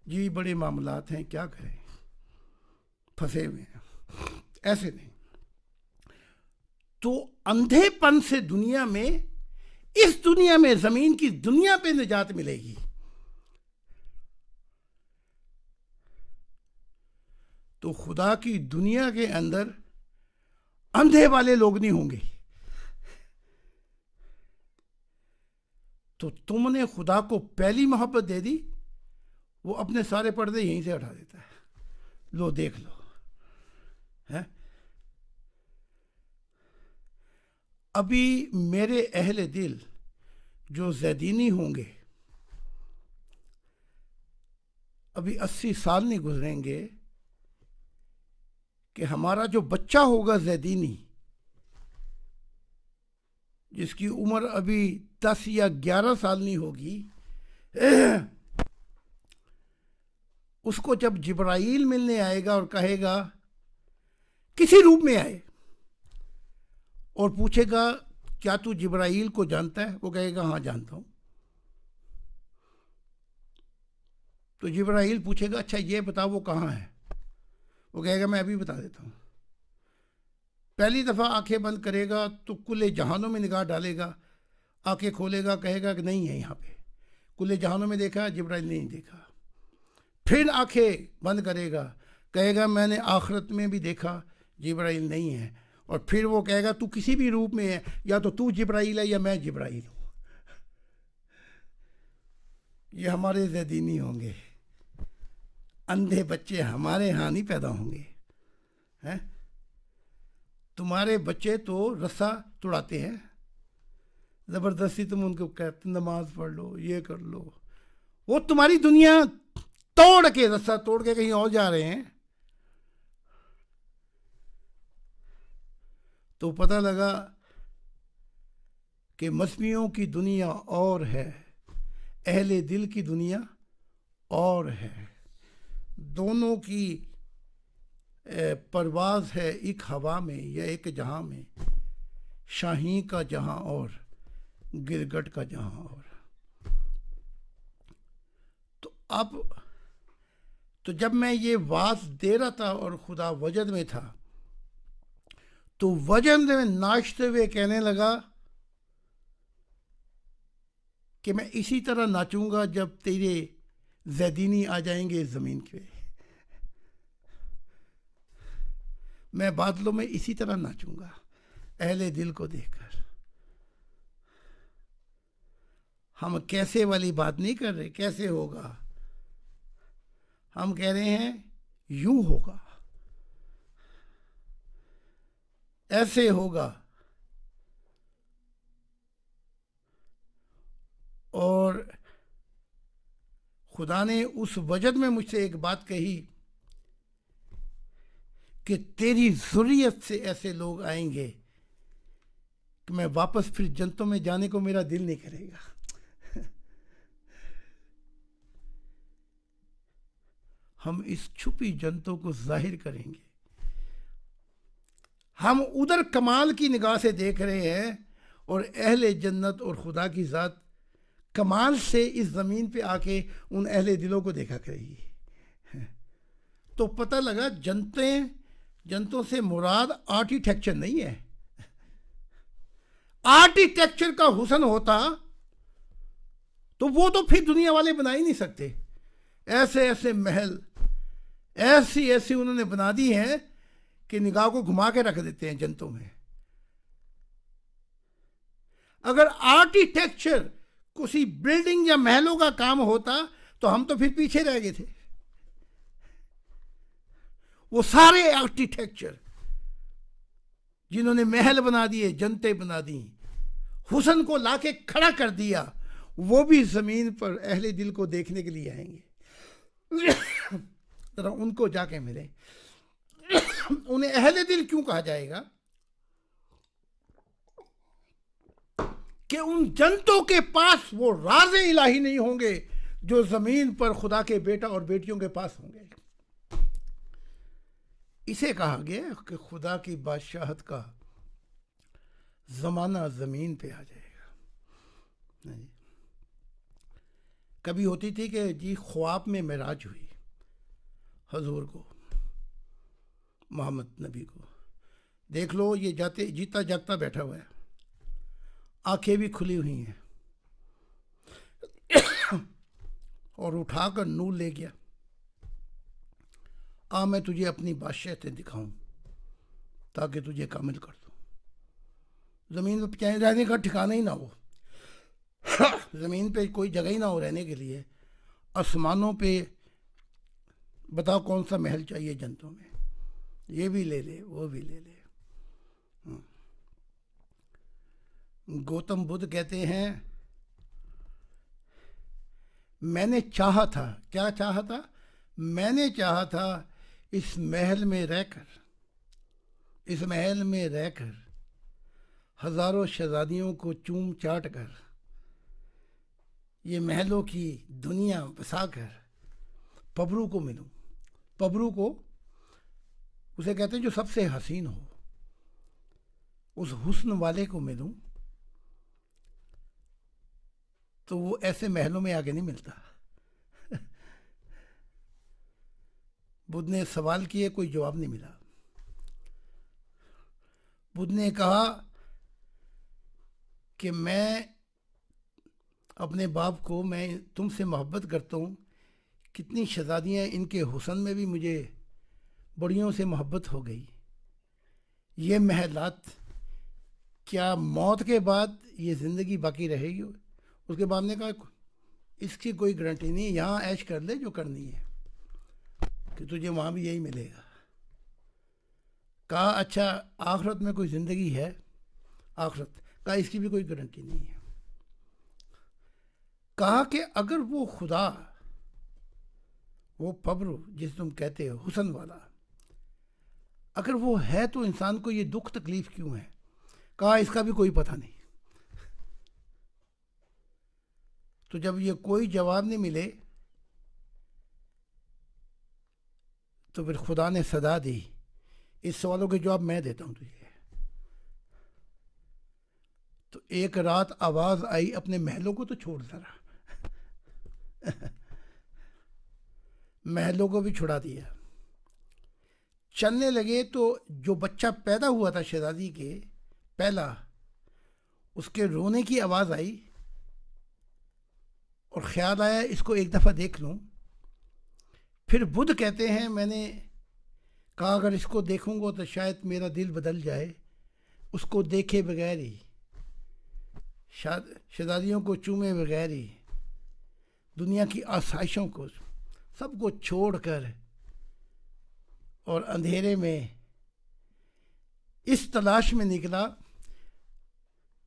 जी बड़े मामलात हैं, क्या करें, फंसे हुए हैं, ऐसे नहीं। तो अंधेपन से दुनिया में, इस दुनिया में, जमीन की दुनिया पे निजात मिलेगी। तो खुदा की दुनिया के अंदर अंधे वाले लोग नहीं होंगे। तो तुमने खुदा को पहली मोहब्बत दे दी, वो अपने सारे पर्दे यहीं से हटा देता है, लो देख लो, है। अभी मेरे अहले दिल जो ज़ैदीनी होंगे, अभी 80 साल नहीं गुजरेंगे कि हमारा जो बच्चा होगा ज़ैदीनी, जिसकी उम्र अभी 10 या 11 साल नहीं होगी, उसको जब जिब्राईल मिलने आएगा और कहेगा, किसी रूप में आए, और पूछेगा क्या तू जिब्राईल को जानता है, वो कहेगा हाँ जानता हूं। तो जिब्राईल पूछेगा अच्छा ये बता वो कहाँ है, वो कहेगा मैं अभी बता देता हूं। पहली दफ़ा आंखें बंद करेगा तो कुल्ले जहानों में निगाह डालेगा, आंखें खोलेगा कहेगा कि नहीं है यहाँ पे, कुल्ले जहानों में देखा, जिब्राईल नहीं देखा। फिर आंखें बंद करेगा, कहेगा मैंने आखिरत में भी देखा, जिब्राईल नहीं है। और फिर वो कहेगा तू किसी भी रूप में है, या तो तू जिब्राईल है या मैं जिब्राईल हूँ। ये हमारे ज़ैदीनी होंगे, अंधे बच्चे हमारे यहाँ नहीं पैदा होंगे, हैं। तुम्हारे बच्चे तो रस्सा तुड़ाते हैं, ज़बरदस्ती तुम उनको कहते नमाज पढ़ लो, ये कर लो, वो तुम्हारी दुनिया तोड़ के, रस्सा तोड़ के कहीं और जा रहे हैं। तो पता लगा कि मस्मियों की दुनिया और है, अहले दिल की दुनिया और है। दोनों की परवाज़ है एक हवा में या एक जहां में, शाही का जहां और गिरगट का जहां और। तो अब तो जब मैं ये वाज दे रहा था और खुदा वजद में था, तो वजद में नाचते हुए कहने लगा कि मैं इसी तरह नाचूंगा जब तेरे ज़ैदीनी आ जाएंगे ज़मीन पे, मैं बादलों में इसी तरह नाचूंगा अहले दिल को देखकर। हम कैसे वाली बात नहीं कर रहे, कैसे होगा, हम कह रहे हैं यूं होगा, ऐसे होगा। और खुदा ने उस वजद में मुझसे एक बात कही कि तेरी ज़ुर्रियत से ऐसे लोग आएंगे कि मैं वापस फिर जन्नतों में जाने को मेरा दिल नहीं करेगा। हम इस छुपी जन्नतों को जाहिर करेंगे। हम उधर कमाल की निगाह से देख रहे हैं और अहले जन्नत और खुदा की ज़ात कमाल से इस ज़मीन पे आके उन अहले दिलों को देखा करेगी। तो पता लगा जन्नतों से मुराद आर्किटेक्चर नहीं है। आर्किटेक्चर का हुस्न होता तो वो तो फिर दुनिया वाले बना ही नहीं सकते। ऐसे ऐसे महल, ऐसी ऐसी उन्होंने बना दी हैं कि निगाह को घुमा के रख देते हैं जन्नतों में। अगर आर्किटेक्चर किसी बिल्डिंग या महलों का काम होता तो हम तो फिर पीछे रह गए थे। वो सारे आर्किटेक्चर जिन्होंने महल बना दिए, जन्नतें बना दी, हुस्न को लाके खड़ा कर दिया, वो भी जमीन पर अहले दिल को देखने के लिए आएंगे। जरा उनको जाके मिले। उन्हें अहले दिल क्यों कहा जाएगा? कि उन जनतों के पास वो राज़ इलाही नहीं होंगे जो ज़मीन पर खुदा के बेटा और बेटियों के पास होंगे। इसे कहा गया कि खुदा की बादशाहत का ज़माना ज़मीन पे आ जाएगा। नहीं, कभी होती थी कि जी ख्वाब में मेराज हुई हजूर को, मोहम्मद नबी को, देख लो ये जाते जीता जागता बैठा हुआ है, आंखें भी खुली हुई हैं, और उठाकर नूर ले गया, आ मैं तुझे अपनी बादशाहतें दिखाऊं ताकि तुझे कामिल कर दूं। ज़मीन पर चाहे रहने का ठिकाना ही ना हो, ज़मीन पे कोई जगह ही ना हो रहने के लिए, आसमानों पे बताओ कौन सा महल चाहिए जनतों में, ये भी ले ले वो भी ले ले। गौतम बुद्ध कहते हैं मैंने चाहा था, क्या चाहा था? मैंने चाहा था इस महल में रहकर, इस महल में रहकर हजारों शहजादियों को चूम चाट कर, ये महलों की दुनिया बसाकर पबरू को मिलूं। पबरू को उसे कहते हैं जो सबसे हसीन हो, उस हुस्न वाले को मिलूं, तो वो ऐसे महलों में आगे नहीं मिलता। बुद्ध ने सवाल किए, कोई जवाब नहीं मिला। बुद्ध ने कहा कि मैं अपने बाप को, मैं तुमसे मोहब्बत करता हूँ, कितनी शहजादियाँ, इनके हुस्न में भी मुझे बड़ियों से मोहब्बत हो गई। ये महलात क्या मौत के बाद ये ज़िंदगी बाकी रहेगी? उसके बाद ने कहा इसकी कोई गारंटी नहीं, यहाँ ऐश कर ले जो करनी है, कि तुझे वहाँ भी यही मिलेगा। कहा अच्छा आखिरत में कोई ज़िंदगी है? आखिरत कहा इसकी भी कोई गारंटी नहीं है। कहा कि अगर वो खुदा, वो पबरू जिसे तुम कहते हो हुस्न वाला, अगर वो है तो इंसान को ये दुख तकलीफ क्यों है? कहा इसका भी कोई पता नहीं। तो जब ये कोई जवाब नहीं मिले तो फिर खुदा ने सदा दी, इस सवालों के जवाब मैं देता हूं तुझे। तो एक रात आवाज आई, अपने महलों को तो छोड़ जरा, महलों को भी छुड़ा दिया। चलने लगे तो जो बच्चा पैदा हुआ था शहजादी के पहला, उसके रोने की आवाज आई और ख्याल आया इसको एक दफ़ा देख लूं। फिर बुद्ध कहते हैं मैंने कहा अगर इसको देखूंगा तो शायद मेरा दिल बदल जाए। उसको देखे बगैर ही, शहजादियों को चूमे बगैर ही, दुनिया की आसाइशों को सबको छोड़कर और अंधेरे में इस तलाश में निकला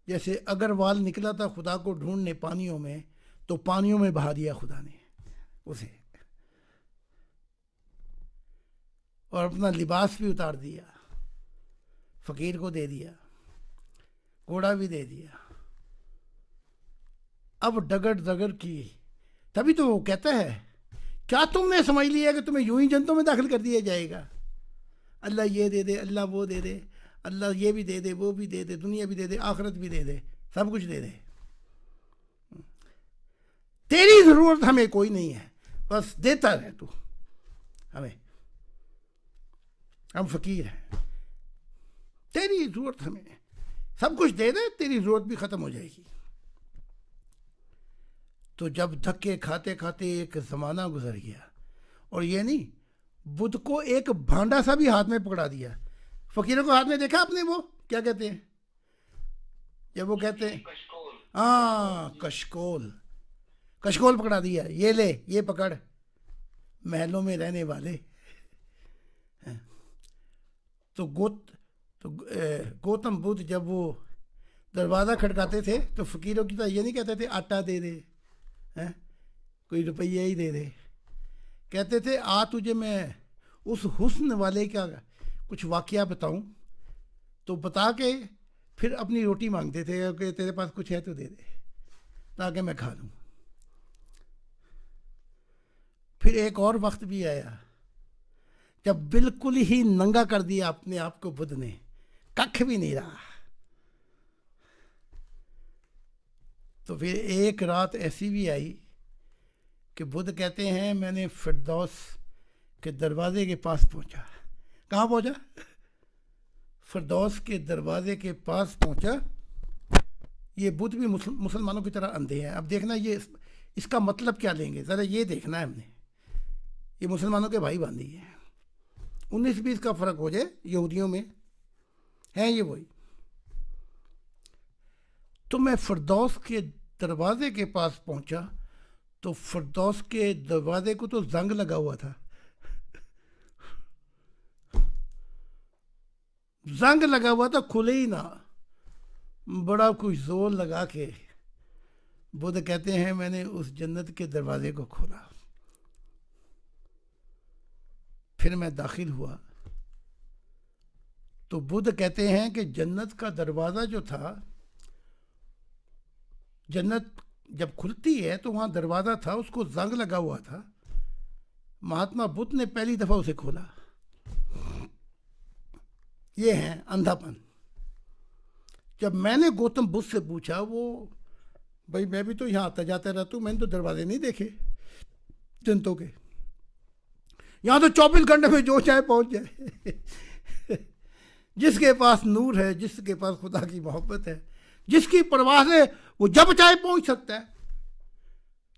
जैसे अग्रवाल निकला था खुदा को ढूंढने पानियों में, तो पानियों में बहा दिया खुदा ने उसे, और अपना लिबास भी उतार दिया, फकीर को दे दिया, घोड़ा भी दे दिया। अब डगर डगर की, तभी तो वो कहता है क्या तुमने समझ लिया कि तुम्हें यूं ही जन्नतों में दाखिल कर दिया जाएगा? अल्लाह ये दे दे, अल्लाह वो दे दे, अल्लाह ये भी दे दे, वो भी दे दे, दुनिया भी दे दे, आखिरत भी दे दे, सब कुछ दे दे। तेरी ज़रूरत हमें कोई नहीं है, बस देता रहे तू हमें, हम फकीर हैं, तेरी ज़रूरत हमें, सब कुछ दे दे, तेरी ज़रूरत भी ख़त्म हो जाएगी। तो जब धक्के खाते खाते एक ज़माना गुजर गया, और ये नहीं, बुद्ध को एक भांडा सा भी हाथ में पकड़ा दिया। फकीरों को हाथ में देखा आपने, वो क्या कहते हैं जब वो कहते हैं हाँ कशकोल, कशकोल पकड़ा दिया, ये ले ये पकड़, महलों में रहने वाले। तो गौतम बुद्ध जब वो दरवाज़ा खटकाते थे तो फ़कीरों की तरह ये नहीं कहते थे आटा दे दे, हैं कोई रुपये ही दे दे, कहते थे आ तुझे मैं उस हुस्न वाले का कुछ वाक़या बताऊं, तो बता के फिर अपनी रोटी मांगते थे कि तेरे पास कुछ है तो दे दे ताकि मैं खा लूँ। फिर एक और वक्त भी आया जब बिल्कुल ही नंगा कर दिया अपने आप को बुद्ध ने, कख भी नहीं रहा। तो फिर एक रात ऐसी भी आई कि बुद्ध कहते हैं मैंने फिरदौस के दरवाजे के पास पहुंचा। कहाँ पहुंचा? फिरदौस के दरवाजे के पास पहुंचा। ये बुद्ध भी मुसलमानों की तरह अंधे हैं। अब देखना ये इसका मतलब क्या लेंगे, ज़रा ये देखना है हमने। ये मुसलमानों के भाई बांधी हैं, 19-20 का फ़र्क हो जाए यहूदियों में, हैं ये वही। तो मैं फिरदौस के दरवाजे के पास पहुंचा तो फिरदौस के दरवाजे को तो जंग लगा हुआ था, जंग लगा हुआ था, खुले ही ना। बड़ा कुछ जोर लगा के बुद्ध कहते हैं मैंने उस जन्नत के दरवाजे को खोला। फिर मैं दाखिल हुआ तो बुद्ध कहते हैं कि जन्नत का दरवाज़ा जो था, जन्नत जब खुलती है तो वहाँ दरवाज़ा था, उसको जंग लगा हुआ था। महात्मा बुद्ध ने पहली दफ़ा उसे खोला। ये है अंधापन। जब मैंने गौतम बुद्ध से पूछा, वो भाई मैं भी तो यहाँ आता जाता रहता हूँ, मैंने तो दरवाजे नहीं देखे जन्नतों के, यहाँ तो 24 घंटे में जो चाहे पहुँच जाए। जिसके पास नूर है, जिसके पास खुदा की मोहब्बत है, जिसकी परवाह है, वो जब चाहे पहुँच सकता है।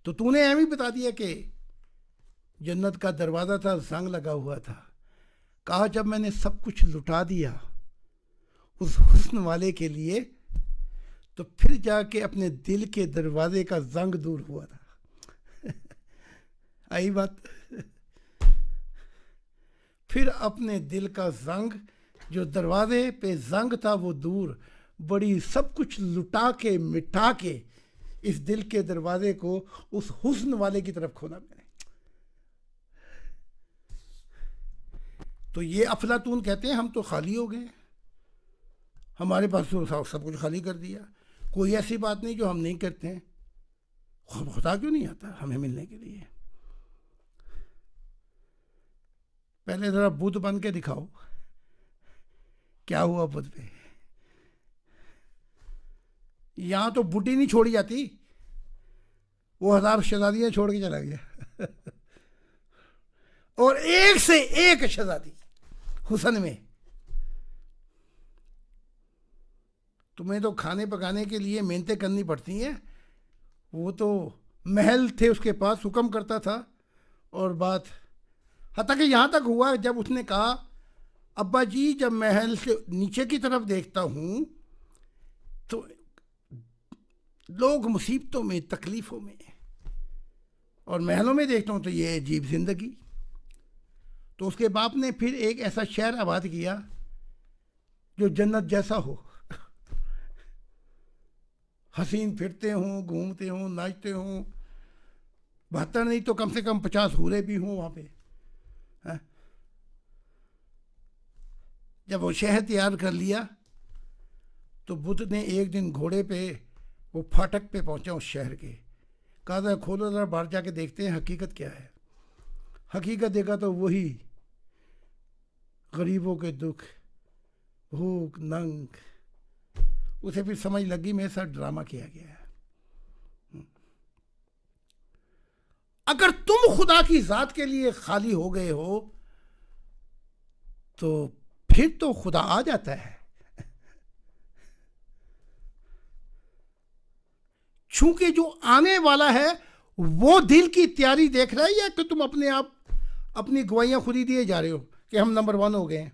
तो तूने एम ही बता दिया कि जन्नत का दरवाज़ा था, जंग लगा हुआ था। कहा जब मैंने सब कुछ लुटा दिया उस हुस्न वाले के लिए, तो फिर जाके अपने दिल के दरवाजे का जंग दूर हुआ था। आई बात। फिर अपने दिल का जंग, जो दरवाजे पे जंग था वो दूर, बड़ी सब कुछ लुटा के मिटा के इस दिल के दरवाजे को उस हुस्न वाले की तरफ खोला मैंने। तो ये अफलातून कहते हैं हम तो खाली हो गए, हमारे पास तो सब कुछ खाली कर दिया। कोई ऐसी बात नहीं जो हम नहीं करते हैं। खुदा क्यों नहीं आता हमें मिलने के लिए? पहले ज़रा बुद्ध बन के दिखाओ क्या हुआ बुद्ध पे। यहाँ तो बुढ़ी नहीं छोड़ी जाती, वो 1000 शहजादियाँ छोड़ के चला गया। और एक से एक शहजादी हुसन में। तुम्हें तो खाने पकाने के लिए मेहनतें करनी पड़ती हैं, वो तो महल थे उसके पास, हुक्म करता था। और बात हत्ता कि यहाँ तक हुआ जब उसने कहा अब्बा जी जब महल से नीचे की तरफ देखता हूँ तो लोग मुसीबतों में, तकलीफ़ों में, और महलों में देखता हूँ तो ये अजीब ज़िंदगी। तो उसके बाप ने फिर एक ऐसा शहर आबाद किया जो जन्नत जैसा हो। हसीन फिरते हों, घूमते हों, नाचते हों, 72 नहीं तो कम से कम 50 हूरे भी हों वहाँ पे। है? जब वो शहर तैयार कर लिया तो बुद्ध ने एक दिन घोड़े पे वो फाटक पे पहुंचा उस शहर के। कहा था खोलो ज़रा बाहर जाके देखते हैं हकीकत क्या है। हकीकत देखा तो वही गरीबों के दुख, भूख, नंग। उसे फिर समझ लगी मेरे साथ ड्रामा किया गया है। अगर तुम खुदा की ज़ात के लिए खाली हो गए हो तो फिर तो खुदा आ जाता है। चूंकि जो आने वाला है वो दिल की तैयारी देख रहा है, या कि तुम अपने आप अपनी गवाहियां खुद ही दिए जा रहे हो कि हम नंबर 1 हो गए हैं।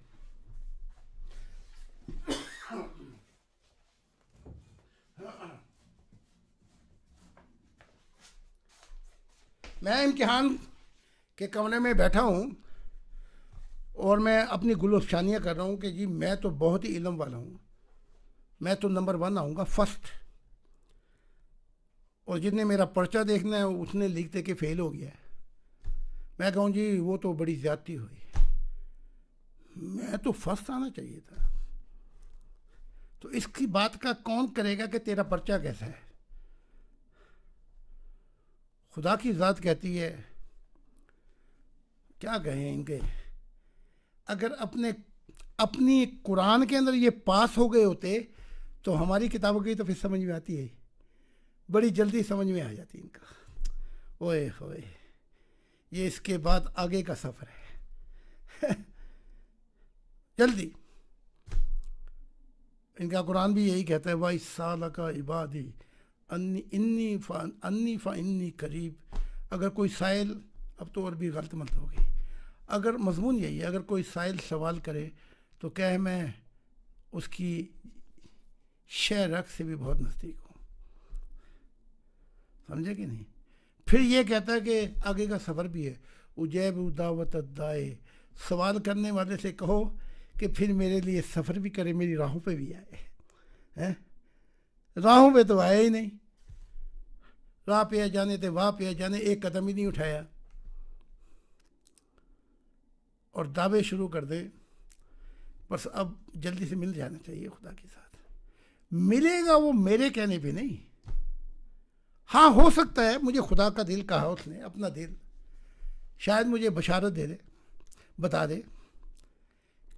मैं इम्तिहान के कमरे में बैठा हूँ और मैं अपनी गुलफशानियाँ कर रहा हूँ कि जी मैं तो बहुत ही इल्म वाला हूँ, मैं तो नंबर 1 आऊँगा, फर्स्ट। और जिसने मेरा पर्चा देखना है उसने लिख दे के फेल हो गया है। मैं कहूँ जी वो तो बड़ी ज़्यादती हुई, मैं तो फर्स्ट आना चाहिए था। तो इसकी बात का कौन करेगा कि तेरा पर्चा कैसा है? खुदा की ज़ात कहती है, क्या कहें इनके, अगर अपनी कुरान के अंदर ये पास हो गए होते तो हमारी किताबों की तो फिर समझ में आती है, बड़ी जल्दी समझ में आ जाती इनका। ओए होए, ये इसके बाद आगे का सफ़र है। जल्दी। इनका कुरान भी यही कहता है, वाई साल का इबादी अन्नी फ़ा इन्नी करीब। अगर कोई साइल, अब तो और भी गलत मत हो गई, अगर मजमून यही है, अगर कोई साइल सवाल करे तो कहे मैं उसकी शय रख से भी बहुत नज़दीक हूँ। समझे कि नहीं? फिर ये कहता है कि आगे का सफ़र भी है, उजैब दावत दाए, सवाल करने वाले से कहो कि फिर मेरे लिए सफ़र भी करे, मेरी राहों पे भी आए। हैं? राहों पे तो आया ही नहीं, राह पे जाने थे वहाँ पे जाने, एक कदम ही नहीं उठाया और दावे शुरू कर दे। बस अब जल्दी से मिल जाना चाहिए खुदा के साथ। मिलेगा वो मेरे कहने पे नहीं। हाँ, हो सकता है मुझे खुदा का दिल कहा उसने, अपना दिल, शायद मुझे बशारत दे दे, बता दे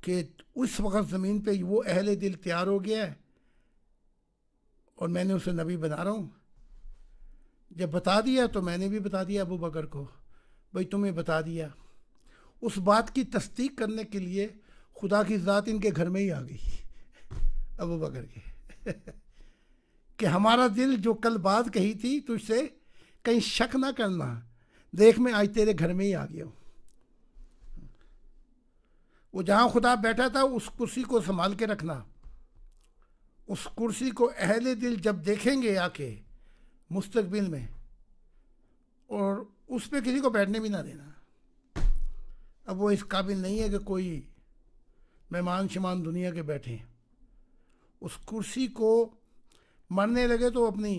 कि उस वक़्त ज़मीन पे वो अहले दिल तैयार हो गया है और मैंने उसे नबी बना रहा हूँ। जब बता दिया तो मैंने भी बता दिया अबू बकर को, भाई तुम्हें बता दिया। उस बात की तस्दीक करने के लिए खुदा की ज़ात इनके घर में ही आ गई, अबू बकर के, कि हमारा दिल जो कल बात कही थी तुझसे, कहीं शक ना करना, देख मैं आज तेरे घर में ही आ गया हूँ। वो जहाँ खुदा बैठा था उस कुर्सी को संभाल के रखना। उस कुर्सी को अहले दिल जब देखेंगे आके मुस्तकबिल में, और उस पे किसी को बैठने भी ना देना। अब वो इस काबिल नहीं है कि कोई मेहमान शमान दुनिया के बैठे। उस कुर्सी को मरने लगे तो अपनी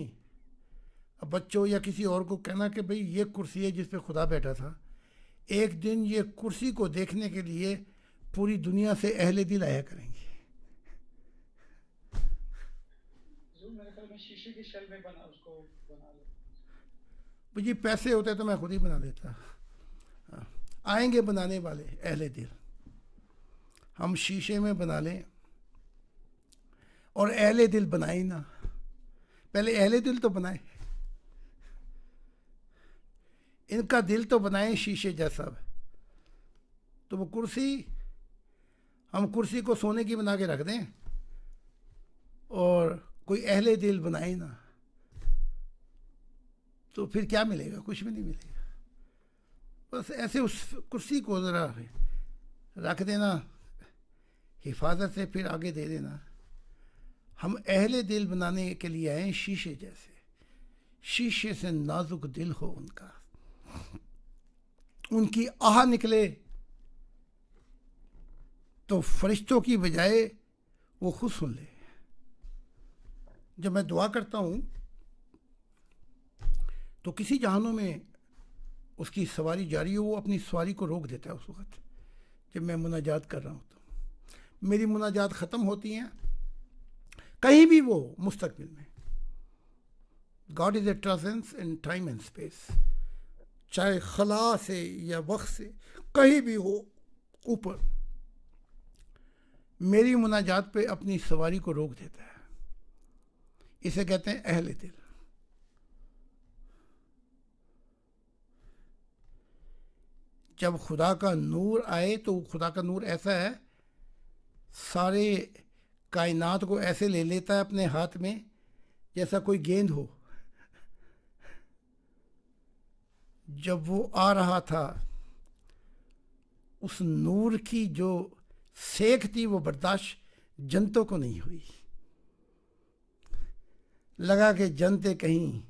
बच्चों या किसी और को कहना कि भाई ये कुर्सी है जिस पे खुदा बैठा था। एक दिन ये कुर्सी को देखने के लिए पूरी दुनिया से अहले दिल आया करेंगे। मेरे ख्याल में शीशे की शल में बना उसको बना लो। मुझे पैसे होते तो मैं खुद ही बना देता। आएंगे बनाने वाले अहले दिल, हम शीशे में बना लें और अहले दिल बनाए ना, पहले अहले दिल तो बनाए, इनका दिल तो बनाए शीशे जैसा। तो वो कुर्सी, हम कुर्सी को सोने की बना के रख दें और कोई अहले दिल बनाए ना, तो फिर क्या मिलेगा? कुछ भी नहीं मिलेगा। बस ऐसे उस कुर्सी को ज़रा रख देना हिफाजत से, फिर आगे दे देना। हम अहले दिल बनाने के लिए आए शीशे जैसे, शीशे से नाजुक दिल हो उनका, उनकी आह निकले तो फरिश्तों की बजाय वो खुद सुन ले। जब मैं दुआ करता हूँ तो किसी जहानों में उसकी सवारी जारी हो, वो अपनी सवारी को रोक देता है उस वक़्त जब मैं मुनाजात कर रहा हूँ। तो मेरी मुनाजात ख़त्म होती हैं कहीं भी वो मुस्तकबिल में। God is a transcends in time and space, चाहे खला से या वक्त से कहीं भी हो ऊपर, मेरी मुनाजात पे अपनी सवारी को रोक देता है। इसे कहते हैं अहले दिल। जब खुदा का नूर आए तो खुदा का नूर ऐसा है, सारे कायनात को ऐसे ले लेता है अपने हाथ में जैसा कोई गेंद हो। जब वो आ रहा था, उस नूर की जो सेक थी वो बर्दाश्त जनतों को नहीं हुई। लगा कि जनते कहीं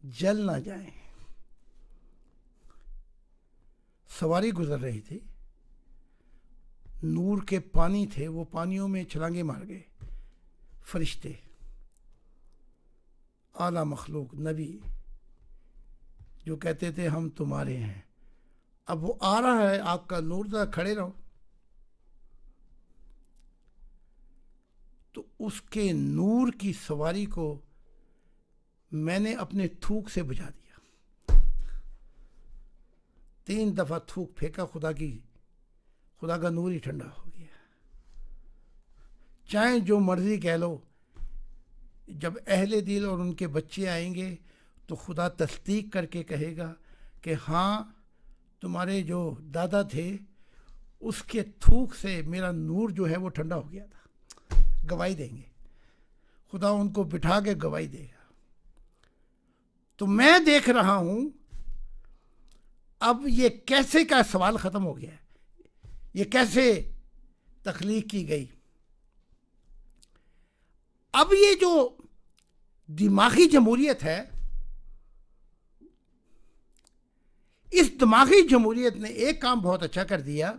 जल ना जाएं। सवारी गुजर रही थी, नूर के पानी थे, वो पानियों में छलांगे मार गए फरिश्ते, आला मखलूक नबी जो कहते थे हम तुम्हारे हैं। अब वो आ रहा है, आग का नूर था, खड़े रहो। तो उसके नूर की सवारी को मैंने अपने थूक से बुझा दिया। 3 दफा थूक फेंका, खुदा का नूर ही ठंडा हो गया। चाहे जो मर्जी कह लो, जब अहले दिल और उनके बच्चे आएंगे तो खुदा तस्दीक करके कहेगा कि हाँ, तुम्हारे जो दादा थे उसके थूक से मेरा नूर जो है वो ठंडा हो गया था। गवाही देंगे, खुदा उनको बिठा के गवाही देगा। तो मैं देख रहा हूं अब ये कैसे का सवाल ख़त्म हो गया है, ये कैसे तख्लीक की गई। अब ये जो दिमागी जमहूरियत है, इस दिमागी जमहूरियत ने एक काम बहुत अच्छा कर दिया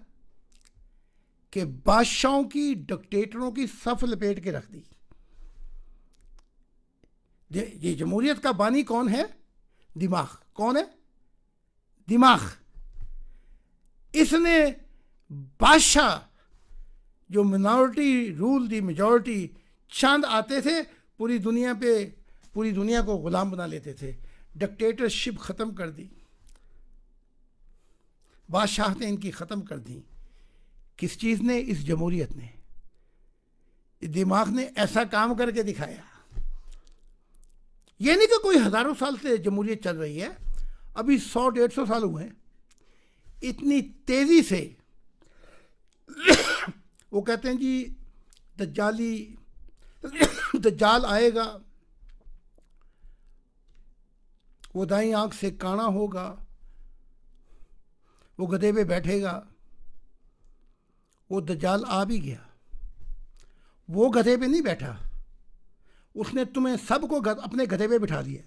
कि बादशाहों की, डिक्टेटरों की सफ लपेट के रख दी। ये जमहूरियत का बानी कौन है? दिमाग। कौन है? दिमाग। इसने बादशाह जो मिनॉरिटी रूल दी मेजॉरिटी, चंद आते थे पूरी दुनिया को गुलाम बना लेते थे। डिक्टेटरशिप ख़त्म कर दी, बादशाह ने इनकी ख़त्म कर दी। किस चीज़ ने? इस जमहूरियत ने, इस दिमाग ने ऐसा काम करके दिखाया। ये नहीं कि कोई हज़ारों साल से जमहूरियत चल रही है, अभी 100-150 साल हुए हैं। इतनी तेज़ी से वो कहते हैं जी दज्जाल आएगा, वो दाईं आंख से काना होगा, वो गधे पे बैठेगा। वो दज्जाल आ भी गया, वो गधे पे नहीं बैठा, उसने तुम्हें सबको अपने गधे पे बिठा दिया।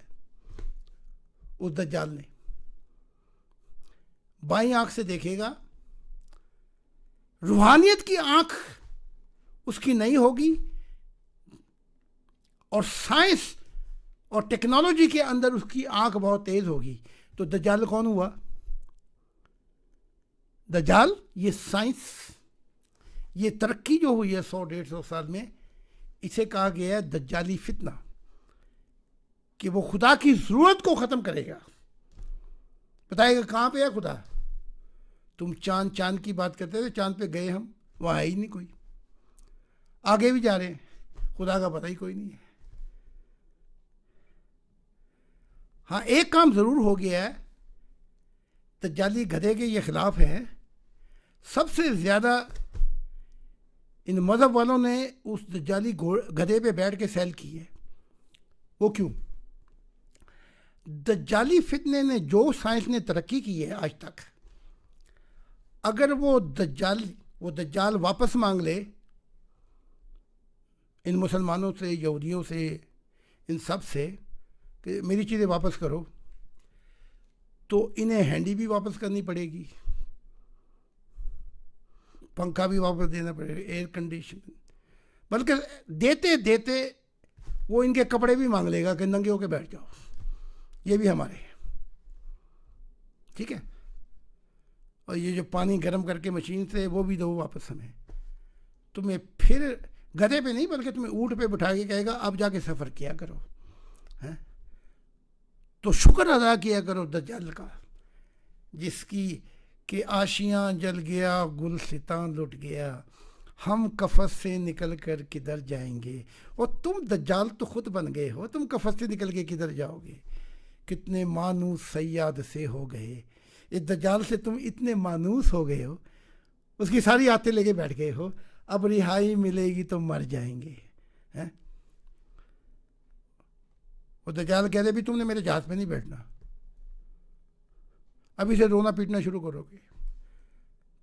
उस दज्जाल ने बाईं आंख से देखेगा, रूहानियत की आंख उसकी नहीं होगी, और साइंस और टेक्नोलॉजी के अंदर उसकी आंख बहुत तेज होगी। तो दज्जाल कौन हुआ? दज्जाल ये साइंस, ये तरक्की जो हुई है 100-150 साल में, इसे कहा गया है दज्जाली फितना, कि वो खुदा की ज़रूरत को ख़त्म करेगा। बताएगा कहाँ पे है खुदा? तुम चांद की बात करते थे, चांद पे गए हम, वहाँ है ही नहीं कोई। आगे भी जा रहे हैं, खुदा का पता ही कोई नहीं है। हाँ, एक काम ज़रूर हो गया है, दज्जाली गधे के ये ख़िलाफ़ है। सबसे ज़्यादा इन मज़हब वालों ने उस दज्जाली गधे पे बैठ के सैल की है। वो क्यों? दज्जाली फितने ने जो साइंस ने तरक्की की है आज तक, अगर वो दज्जाल वापस मांग ले इन मुसलमानों से, यहूदियों से, इन सब से कि मेरी चीज़ें वापस करो, तो इन्हें हैंडी भी वापस करनी पड़ेगी, पंखा भी वापस देना पड़ेगा, एयर कंडीशन, बल्कि देते देते वो इनके कपड़े भी मांग लेगा कि नंगे होके बैठ जाओ, ये भी हमारे हैं। ठीक है? और ये जो पानी गर्म करके मशीन से, वो भी दो वापस हमें। तुम्हें फिर गधे पे नहीं, बल्कि तुम्हें ऊँट पे बिठा के कहेगा अब जाके सफ़र किया करो। हैं? तो शुक्र अदा किया करो दज्जाल का, जिसकी कि आशियाँ जल गया, गुलसितां लुट गया, हम कफस से निकल कर किधर जाएंगे। और तुम दज्जाल तो खुद बन गए हो, तुम कफस से निकल के किधर जाओगे? कितने मानूस सयाद से हो गए, इस दज्जाल से तुम इतने मानूस हो गए हो, उसकी सारी आते लेके बैठ गए हो, अब रिहाई मिलेगी तो मर जाएंगे। हैं? वो दज्जाल कह रहे भी तुमने मेरे जहाज में नहीं बैठना, अभी से रोना पीटना शुरू करोगे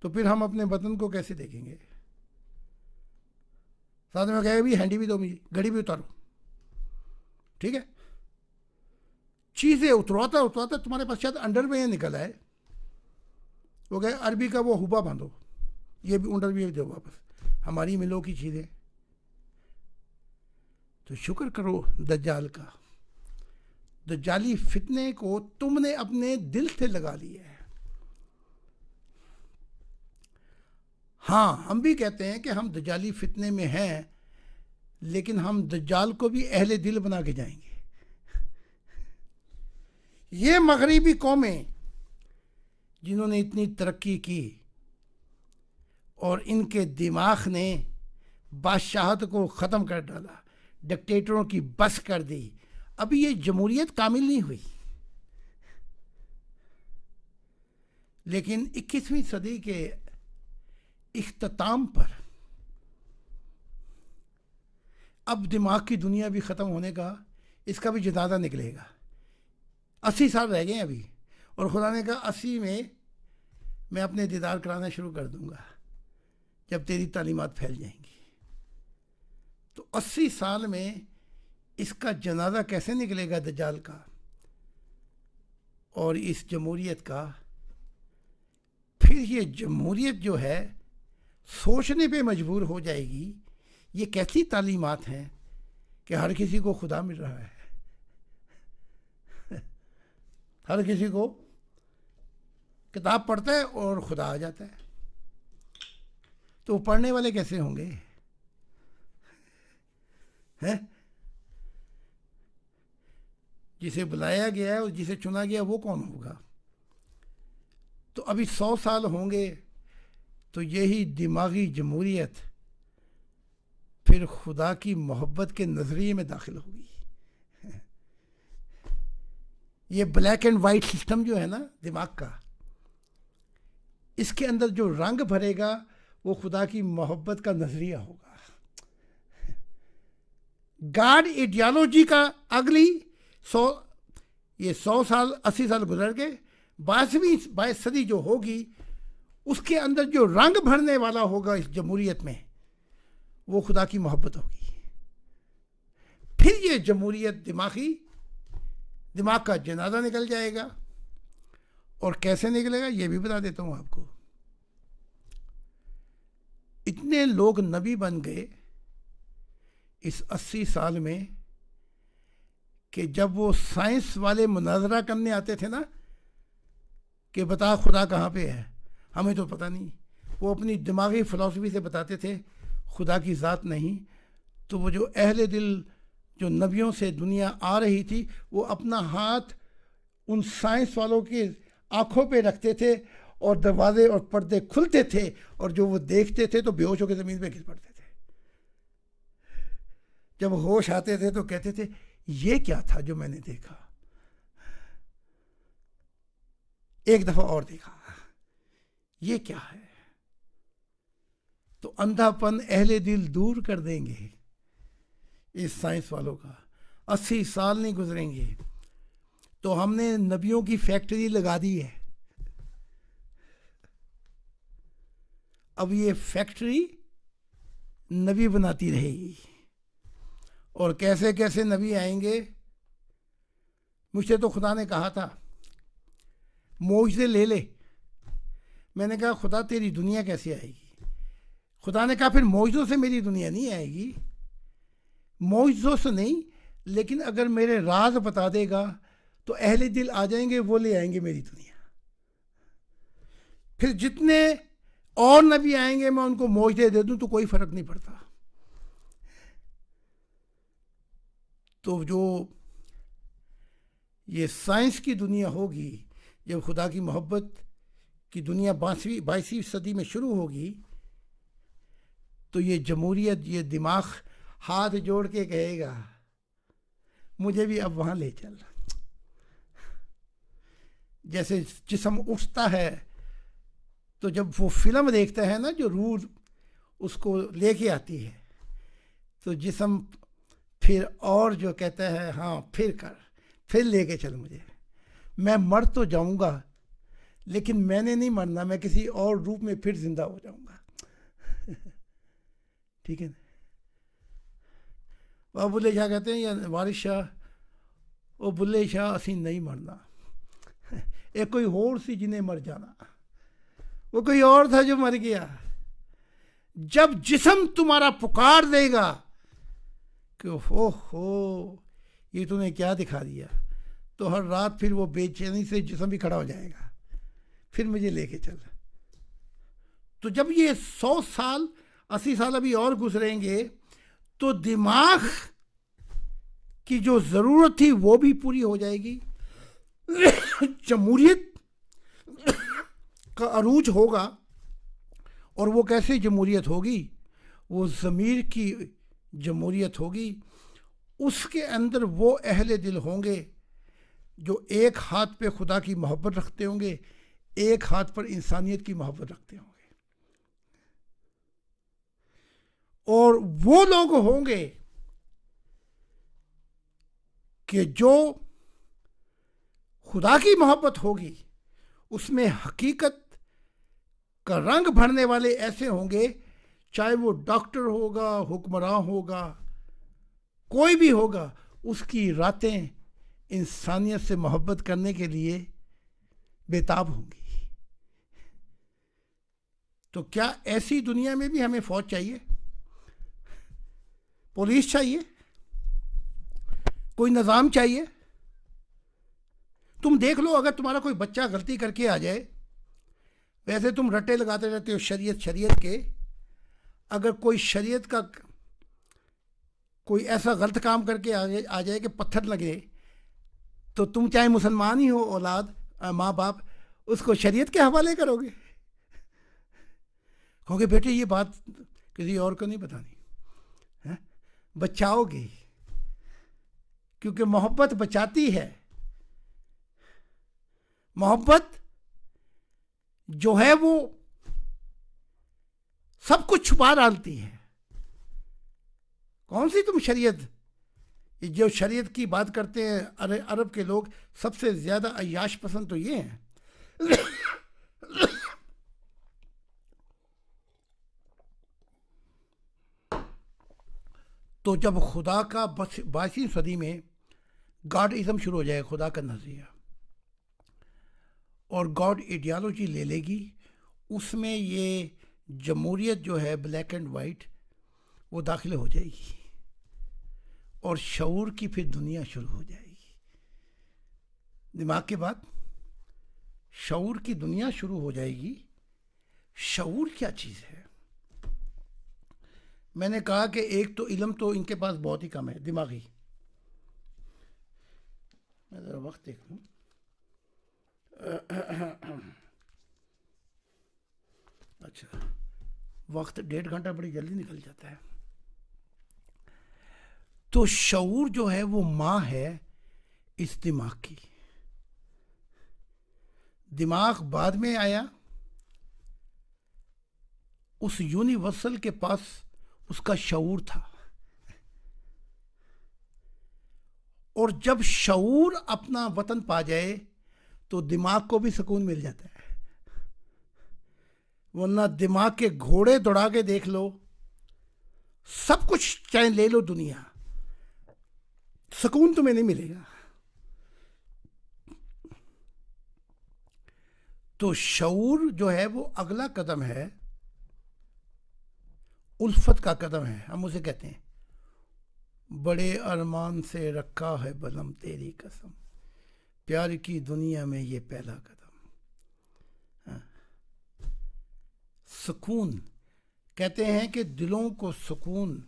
तो फिर हम अपने वतन को कैसे देखेंगे? साथ में कहेगा भी हैंडी भी दो, मुझे घड़ी भी उतारो। ठीक है? चीज़ें उतरवाता तुम्हारे पास शायद अंडरवेयर निकला है, वो कहे अरबी का वो हुबा बांधो, ये भी अंडरवेयर दो वापस, हमारी मिलों की चीज़ें। तो शुक्र करो दज्जाल का, दज्जाली फितने को तुमने अपने दिल से लगा लिया है। हाँ, हम भी कहते हैं कि हम दज्जाली फितने में हैं, लेकिन हम दज्जाल को भी अहले दिल बना के जाएंगे। ये मगरिबी कौमें जिन्होंने इतनी तरक्की की और इनके दिमाग ने बादशाहत को ख़त्म कर डाला, डिक्टेटरों की बस कर दी, अभी ये जमहूरियत कामिल नहीं हुई। लेकिन 21वीं सदी के इख्तिताम पर अब दिमाग की दुनिया भी ख़त्म होने का, इसका भी जनाजा निकलेगा। 80 साल रह गए अभी, और खुदा ने कहा 80 में मैं अपने दीदार कराना शुरू कर दूंगा जब तेरी तालीमात फैल जाएंगी। तो 80 साल में इसका जनाजा कैसे निकलेगा दज्जाल का और इस जमहूरियत का। फिर ये जमहूरियत जो है सोचने पे मजबूर हो जाएगी, ये कैसी तालीमात हैं कि हर किसी को खुदा मिल रहा है, हर किसी को किताब पढ़ता है और खुदा आ जाता है। तो पढ़ने वाले कैसे होंगे हैं? जिसे बुलाया गया है और जिसे चुना गया वो कौन होगा? तो अभी 100 साल होंगे तो यही दिमागी जमहूरियत फिर खुदा की मोहब्बत के नज़रिए में दाखिल होगी। ये ब्लैक एंड वाइट सिस्टम जो है ना दिमाग का, इसके अंदर जो रंग भरेगा वो खुदा की मोहब्बत का नज़रिया होगा। गॉड आइडियोलॉजी का अगली 100 साल 80 साल गुजर के 22वीं सदी जो होगी, उसके अंदर जो रंग भरने वाला होगा इस जमहूरियत में, वो खुदा की मोहब्बत होगी। फिर ये जमहूरियत दिमाग का जनाजा निकल जाएगा। और कैसे निकलेगा ये भी बता देता हूँ आपको। इतने लोग नबी बन गए इस 80 साल में कि जब वो साइंस वाले मुनाजरा करने आते थे ना कि बता खुदा कहाँ पे है, हमें तो पता नहीं, वो अपनी दिमागी फ़िलासफ़ी से बताते थे खुदा की ज़ात नहीं। तो वो जो अहले दिल जो नबियों से दुनिया आ रही थी, वो अपना हाथ उन साइंस वालों की आँखों पे रखते थे और दरवाजे और पर्दे खुलते थे, और जो वो देखते थे तो बेहोश होकर ज़मीन पे गिर पड़ते थे। जब होश आते थे तो कहते थे ये क्या था जो मैंने देखा, एक दफ़ा और देखा, ये क्या है। तो अंधापन अहले दिल दूर कर देंगे इस साइंस वालों का। 80 साल नहीं गुजरेंगे तो हमने नबियों की फैक्ट्री लगा दी है। अब ये फैक्ट्री नबी बनाती रहेगी, और कैसे कैसे नबी आएंगे। मुझसे तो खुदा ने कहा था मोइज़े ले ले। मैंने कहा खुदा तेरी दुनिया कैसे आएगी? खुदा ने कहा फिर मोइज़ों से मेरी दुनिया नहीं आएगी। मोइज़ों से नहीं, लेकिन अगर मेरे राज बता देगा तो अहले दिल आ जाएंगे, वो ले आएंगे मेरी दुनिया। फिर जितने और नबी आएंगे मैं उनको मोइज़े दे दूं तो कोई फ़र्क नहीं पड़ता। तो जो ये साइंस की दुनिया होगी, जब खुदा की मोहब्बत की दुनिया 22वीं सदी में शुरू होगी, तो ये जमहूरियत, ये दिमाग हाथ जोड़ के कहेगा मुझे भी अब वहाँ ले चल। जैसे जिस्म उठता है तो जब वो फिल्म देखता है ना, जो रूह उसको लेके आती है, तो जिस्म फिर और जो कहता है हाँ फिर कर, फिर लेके चल मुझे। मैं मर तो जाऊंगा लेकिन मैंने नहीं मरना, मैं किसी और रूप में फिर जिंदा हो जाऊंगा। ठीक है ना? वह बुल्ले शाह कहते हैं या वारिस शाह, वो बुल्ले शाह असी नहीं मरना, एक कोई होर सी जिन्हें मर जाना। वो कोई और था जो मर गया। जब जिस्म तुम्हारा पुकार देगा कि हो ये तूने क्या दिखा दिया, तो हर रात फिर वो बेचैनी से जिस्म भी खड़ा हो जाएगा, फिर मुझे लेके चल। तो जब ये 100 साल 80 साल अभी और गुजरेंगे तो दिमाग की जो ज़रूरत थी वो भी पूरी हो जाएगी। जमहूरियत का अरूज होगा, और वो कैसे जमहूरियत होगी? वो ज़मीर की जमहूरियत होगी। उसके अंदर वो अहले दिल होंगे जो एक हाथ पे खुदा की मोहब्बत रखते होंगे, एक हाथ पर इंसानियत की मोहब्बत रखते होंगे। और वो लोग होंगे कि जो खुदा की मोहब्बत होगी उसमें हकीकत का रंग भरने वाले ऐसे होंगे, चाहे वो डॉक्टर होगा, हुक्मरान होगा, कोई भी होगा, उसकी रातें इंसानियत से मोहब्बत करने के लिए बेताब होंगी। तो क्या ऐसी दुनिया में भी हमें फौज चाहिए, पुलिस चाहिए, कोई निज़ाम चाहिए? तुम देख लो, अगर तुम्हारा कोई बच्चा गलती करके आ जाए, वैसे तुम रट्टे लगाते रहते हो शरीयत शरीयत के, अगर कोई शरीयत का कोई ऐसा गलत काम करके आ जाए कि पत्थर लगे, तो तुम चाहे मुसलमान ही हो, औलाद माँ बाप, उसको शरीयत के हवाले करोगे? कहोगे बेटे ये बात किसी और को नहीं बतानी है, बचाओगे, क्योंकि मोहब्बत बचाती है। मोहब्बत जो है वो सब कुछ छुपा डालती है। कौन सी तुम शरीयत, जो शरीयत की बात करते हैं अरे अरब के लोग, सबसे ज्यादा अय्याश पसंद तो ये हैं। तो जब खुदा का 22वीं सदी में गॉडिज्म शुरू हो जाएगा, खुदा का नजरिया, और गॉड आइडियोलॉजी ले लेगी, उसमें ये जमहूरियत जो है ब्लैक एंड वाइट वो दाखिल हो जाएगी, और शऊर की फिर दुनिया शुरू हो जाएगी। दिमाग के बाद शऊर की दुनिया शुरू हो जाएगी। शऊर क्या चीज़ है? मैंने कहा कि एक तो इल्म तो इनके पास बहुत ही कम है, दिमागी। मैं ज़रा वक्त देख लूँ। अच्छा, वक्त 1.5 घंटा बड़ी जल्दी निकल जाता है। तो शऊर जो है वो माँ है इस दिमाग की। दिमाग बाद में आया, उस यूनिवर्सल के पास उसका शऊर था, और जब शऊर अपना वतन पा जाए तो दिमाग को भी सुकून मिल जाता है। वरना दिमाग के घोड़े दौड़ा के देख लो, सब कुछ चाहे ले लो दुनिया, सुकून तुम्हें नहीं मिलेगा। तो शऊर जो है वो अगला कदम है, उल्फत का कदम है। हम उसे कहते हैं बड़े अरमान से रखा है बलम तेरी कसम, प्यार की दुनिया में ये पहला कदम। हाँ। सुकून कहते हैं कि दिलों को सुकून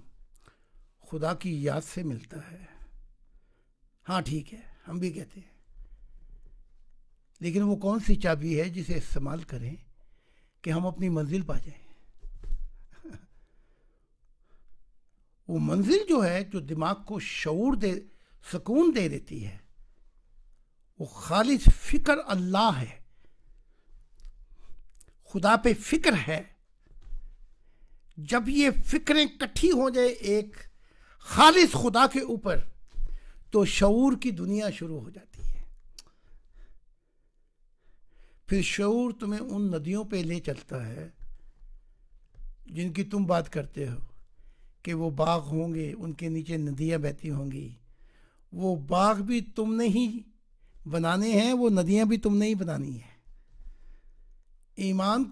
खुदा की याद से मिलता है। हाँ ठीक है, हम भी कहते हैं, लेकिन वो कौन सी चाबी है जिसे इस्तेमाल करें कि हम अपनी मंजिल पा जाएं? वो मंजिल जो है, जो दिमाग को शऊर दे, सुकून दे देती है, वो खालिस फिक्र अल्लाह है, खुदा पे फिक्र है। जब ये फिक्रें इकट्ठी हो जाए एक खालिस खुदा के ऊपर, तो शऊर की दुनिया शुरू हो जाती है। फिर शऊर तुम्हें उन नदियों पे ले चलता है जिनकी तुम बात करते हो कि वो बाग होंगे, उनके नीचे नदियाँ बहती होंगी। वो बाग भी तुमने ही बनाने हैं, वो नदियाँ भी तुमने ही बनानी है। ईमान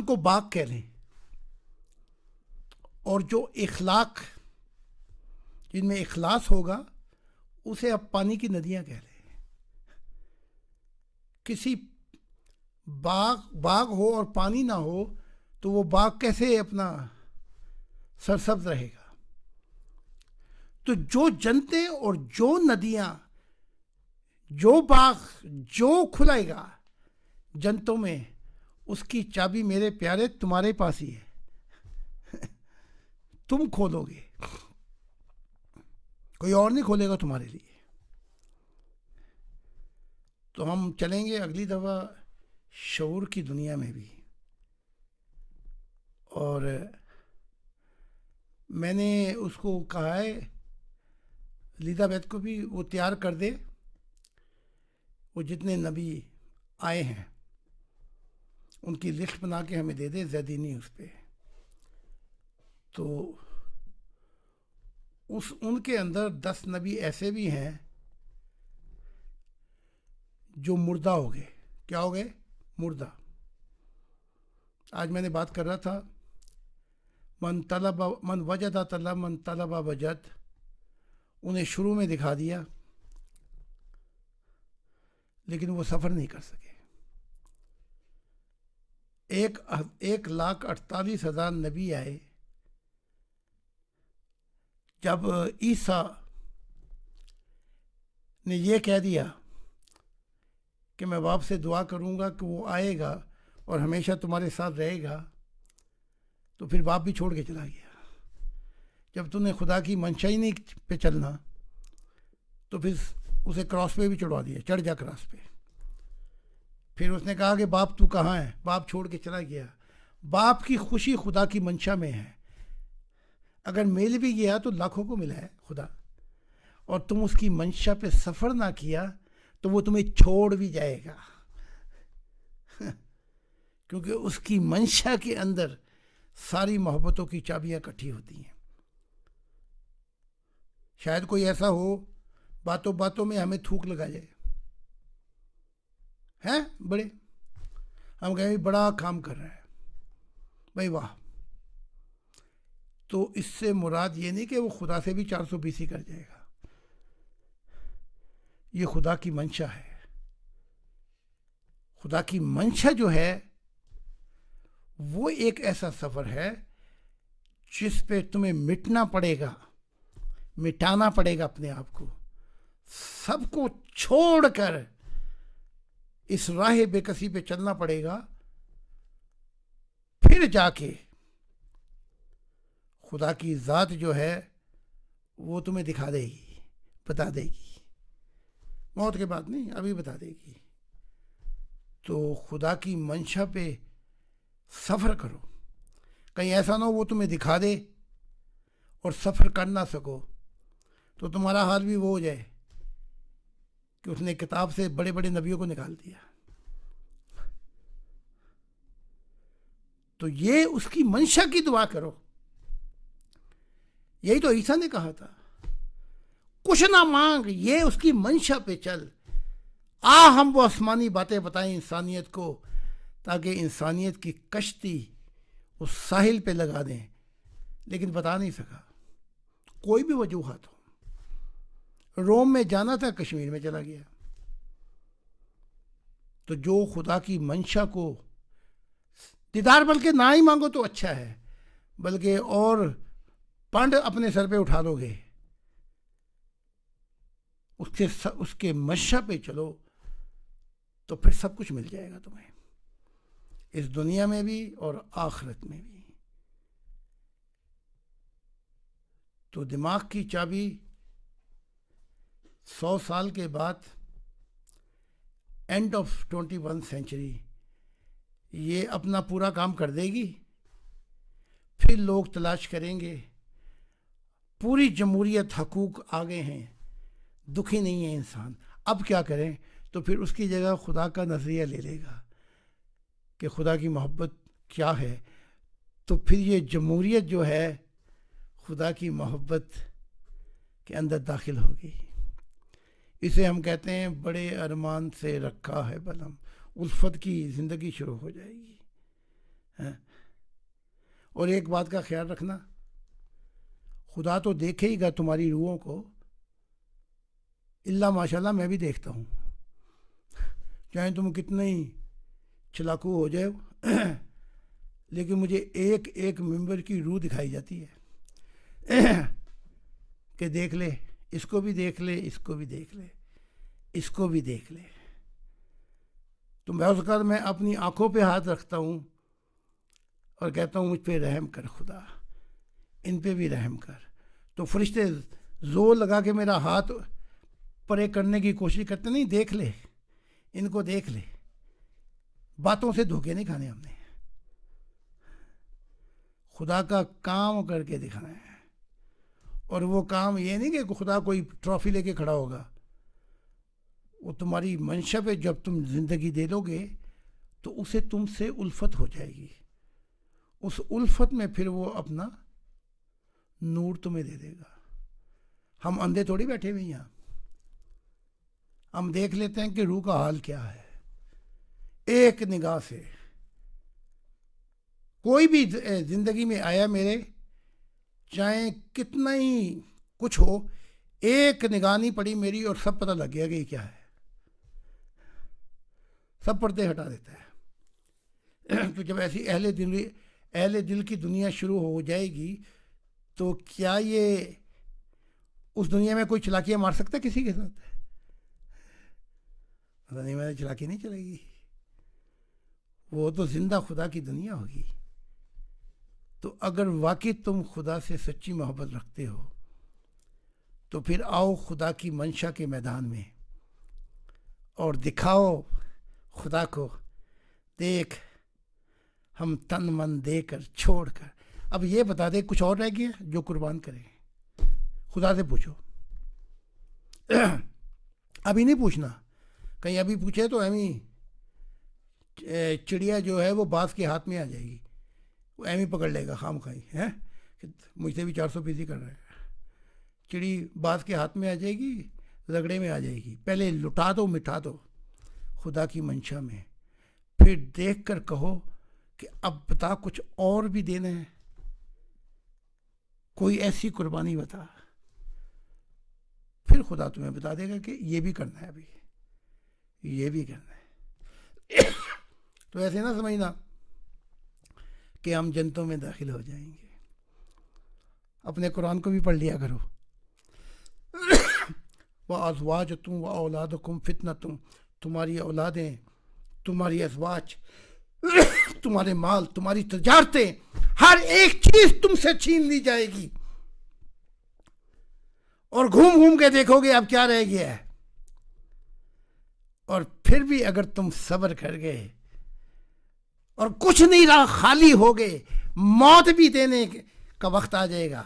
को बाग कह लें, और जो इखलाक, जिनमें इखलास होगा, उसे अब पानी की नदियाँ कह लें। किसी बाग हो और पानी ना हो तो वो बाग कैसे अपना सरसब्ज रहेगा। तो जो जन्नतें और जो नदियां, जो बाग, जो खुलाएगा जन्नतों में, उसकी चाबी मेरे प्यारे तुम्हारे पास ही है। तुम खोलोगे, कोई और नहीं खोलेगा तुम्हारे लिए। तो हम चलेंगे अगली दफ़ा शऊर की दुनिया में भी। और मैंने उसको कहा है एलिजाबेथ को भी, वो तैयार कर दे, वो जितने नबी आए हैं उनकी लिस्ट बना के हमें दे दे ज़ैदी उस पर। तो उनके अंदर 10 नबी ऐसे भी हैं जो मुर्दा हो गए। क्या हो गए? मुर्दा। आज मैंने बात कर रहा था, मन वजदा तलब मन तलबा वजद, उन्हें शुरू में दिखा दिया लेकिन वो सफ़र नहीं कर सके। 1,48,000 नबी आए। जब ईसा ने ये कह दिया कि मैं बाप से दुआ करूंगा कि वो आएगा और हमेशा तुम्हारे साथ रहेगा, तो फिर बाप भी छोड़ के चला गया। जब तूने खुदा की मंशा ही नहीं पे चलना, तो फिर उसे क्रॉस पे भी चढ़वा दिया, चढ़ जा क्रॉस पे। फिर उसने कहा कि बाप तू कहाँ है? बाप छोड़ के चला गया। बाप की खुशी खुदा की मंशा में है। अगर मिल भी गया तो लाखों को मिला है खुदा, और तुम उसकी मंशा पे सफ़र ना किया तो वो तुम्हें छोड़ भी जाएगा। क्योंकि उसकी मंशा के अंदर सारी मोहब्बतों की चाबियां इकट्ठी होती हैं। शायद कोई ऐसा हो बातों बातों में हमें थूक लगा जाए, हैं बड़े, हम कहें बड़ा काम कर रहा है भाई, वाह। तो इससे मुराद ये नहीं कि वो खुदा से भी 420 ही कर जाएगा। ये खुदा की मंशा है। खुदा की मंशा जो है वो एक ऐसा सफ़र है जिस पे तुम्हें मिटना पड़ेगा, मिटाना पड़ेगा अपने आप को, सबको छोड़कर इस राह बेकसी पे चलना पड़ेगा। फिर जाके खुदा की ज़ात जो है वो तुम्हें दिखा देगी, बता देगी। मौत के बाद नहीं, अभी बता देगी। तो खुदा की मंशा पे सफ़र करो। कहीं ऐसा ना हो वो तुम्हें दिखा दे और सफ़र कर ना सको, तो तुम्हारा हाल भी वो हो जाए कि उसने किताब से बड़े बड़े नबियों को निकाल दिया। तो ये उसकी मंशा की दुआ करो। यही तो ईसा ने कहा था, कुछ ना मांग, ये उसकी मंशा पे चल। हम वो आसमानी बातें बताएं इंसानियत को, ताकि इंसानियत की कश्ती उस साहिल पे लगा दें। लेकिन बता नहीं सका, कोई भी वजूहात हो। रोम में जाना था, कश्मीर में चला गया। तो जो खुदा की मंशा को दीदार बल्कि ना ही मांगो तो अच्छा है, बल्कि और पंड अपने सर पे उठा लोगे, उसके मंशा पे चलो तो फिर सब कुछ मिल जाएगा तुम्हें, इस दुनिया में भी और आखिरत में भी। तो दिमाग की चाबी 100 साल के बाद, एंड ऑफ 21 सेंचुरी, ये अपना पूरा काम कर देगी। फिर लोग तलाश करेंगे, पूरी जमहूरियत, हकूक आ गए हैं, दुखी नहीं है इंसान, अब क्या करें? तो फिर उसकी जगह खुदा का नज़रिया ले लेगा कि खुदा की मोहब्बत क्या है। तो फिर ये जमहूरियत जो है खुदा की मोहब्बत के अंदर दाखिल होगी। इसे हम कहते हैं बड़े अरमान से रखा है बलम, उल्फत की ज़िंदगी शुरू हो जाएगी, है? और एक बात का ख्याल रखना, खुदा तो देखेगा तुम्हारी रूहों को, इल्ला माशाल्लाह मैं भी देखता हूँ, चाहे तुम कितने ही चलाकू हो जाए, लेकिन मुझे एक एक मेंबर की रूह दिखाई जाती है। कि देख ले, इसको भी देख ले, इसको भी देख ले, इसको भी देख ले। तो मैं उसका मैं अपनी आंखों पे हाथ रखता हूँ और कहता हूँ मुझ पे रहम कर खुदा, इन पे भी रहम कर। तो फरिश्ते जोर लगा के मेरा हाथ परे करने की कोशिश करते, नहीं देख ले, इनको देख ले। बातों से धोखे नहीं खाने हमने, खुदा का काम करके दिखाना है। और वो काम ये नहीं कि खुदा कोई ट्रॉफी लेके खड़ा होगा, वो तुम्हारी मंशा पे जब तुम जिंदगी दे दोगे तो उसे तुमसे उल्फत हो जाएगी। उस उल्फत में फिर वो अपना नूर तुम्हें दे देगा। हम अंधे थोड़ी बैठे हुए यहाँ, हम देख लेते हैं कि रूह का हाल क्या है। एक निगाह से कोई भी जिंदगी में आया मेरे, चाहे कितना ही कुछ हो, एक निगाह नहीं पड़ी मेरी और सब पता लग गया कि ये क्या है, सब पर्दे हटा देता है। तो जब ऐसी अहले दिल की दुनिया शुरू हो जाएगी तो क्या ये उस दुनिया में कोई चलाकियाँ मार सकता है किसी के साथ? पता नहीं, मैंने चलाकी नहीं चलेगी। वो तो जिंदा खुदा की दुनिया होगी। तो अगर वाकई तुम खुदा से सच्ची मोहब्बत रखते हो तो फिर आओ खुदा की मंशा के मैदान में और दिखाओ खुदा को, देख हम तन मन देकर छोड़कर। अब ये बता दे कुछ और रह गया जो कुर्बान करें? खुदा से पूछो, अभी नहीं पूछना। कहीं अभी पूछे तो एमी चिड़िया जो है वो बास के हाथ में आ जाएगी, वो एमी पकड़ लेगा खाम खाई है। मुझसे भी 400 कर रहे हैं। चिड़ी बास के हाथ में आ जाएगी, रगड़े में आ जाएगी। पहले लुटा दो, मिटा दो खुदा की मंशा में, फिर देख कर कहो कि अब बता कुछ और भी देना है, कोई ऐसी कुर्बानी बता। फिर खुदा तुम्हें बता देगा कि ये भी करना है, अभी ये भी करना है। तो ऐसे ना समझना कि हम जन्नतों में दाखिल हो जाएंगे। अपने कुरान को भी पढ़ लिया करो। व अज़वाजुकुम व औलादुकुम फितनतुम, तुम्हारी औलादें, तुम्हारी अज़वाज, तुम्हारे माल, तुम्हारी तजारतें, हर एक चीज तुमसे छीन ली जाएगी। और घूम घूम के देखोगे अब क्या रह गया है। और फिर भी अगर तुम सब्र कर गए और कुछ नहीं रहा, खाली हो गए, मौत भी देने का वक्त आ जाएगा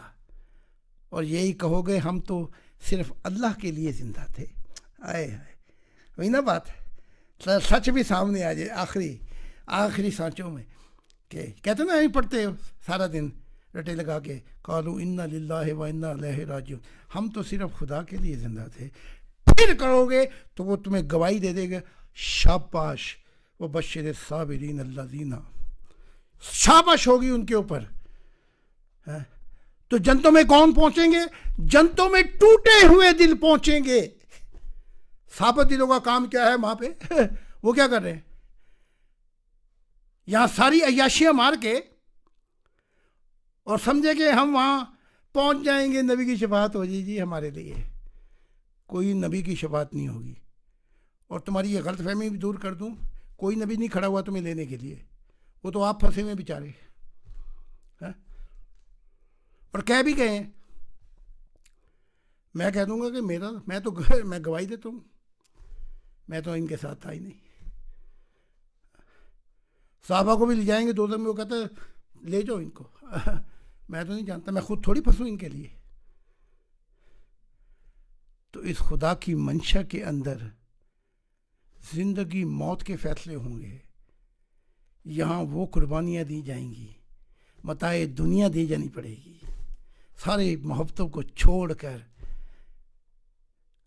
और यही कहोगे हम तो सिर्फ अल्लाह के लिए जिंदा थे। आए हाय, वही ना बात, सच भी सामने आ जाए आखिरी सांचों में। कि कहते ना, नहीं पढ़ते हो सारा दिन रटे लगा के, कालू इन्ना लिल्लाहि व इन्ना इलैहि राजिऊन, हम तो सिर्फ खुदा के लिए जिंदा थे। फिर करोगे तो वो तुम्हें गवाही दे देगा, शाबाश व बश्शिर साबिरीन अल्लज़ीना, शाबाश होगी उनके ऊपर। तो जन्नतों में कौन पहुंचेंगे? जन्नतों में टूटे हुए दिल पहुंचेंगे। साबित दिलों का काम क्या है वहां पे? वो क्या कर रहे हैं? यहां सारी अय्याशियां मार के और समझे कि हम वहां पहुंच जाएंगे, नबी की शफाअत हो जाएगी हमारे लिए। कोई नबी की शफाअत नहीं होगी। और तुम्हारी ये गलतफहमी भी दूर कर दूं, कोई नबी नहीं खड़ा हुआ तुम्हें लेने के लिए, वो तो आप फंसे हुए बेचारे हैं। और कह भी गए, मैं कह दूंगा कि मैं गवाही देता हूँ, मैं तो इनके साथ था ही नहीं। साहबा को भी ले जाएंगे दोज़ख में, वो कहता है ले जाओ इनको। मैं तो नहीं जानता, मैं खुद थोड़ी फंसूँ इनके लिए। तो इस खुदा की मंशा के अंदर जिंदगी मौत के फैसले होंगे। यहाँ वो कुर्बानियाँ दी जाएंगी, मताए दुनिया दी जानी पड़ेगी। सारे मोहब्बतों को छोड़कर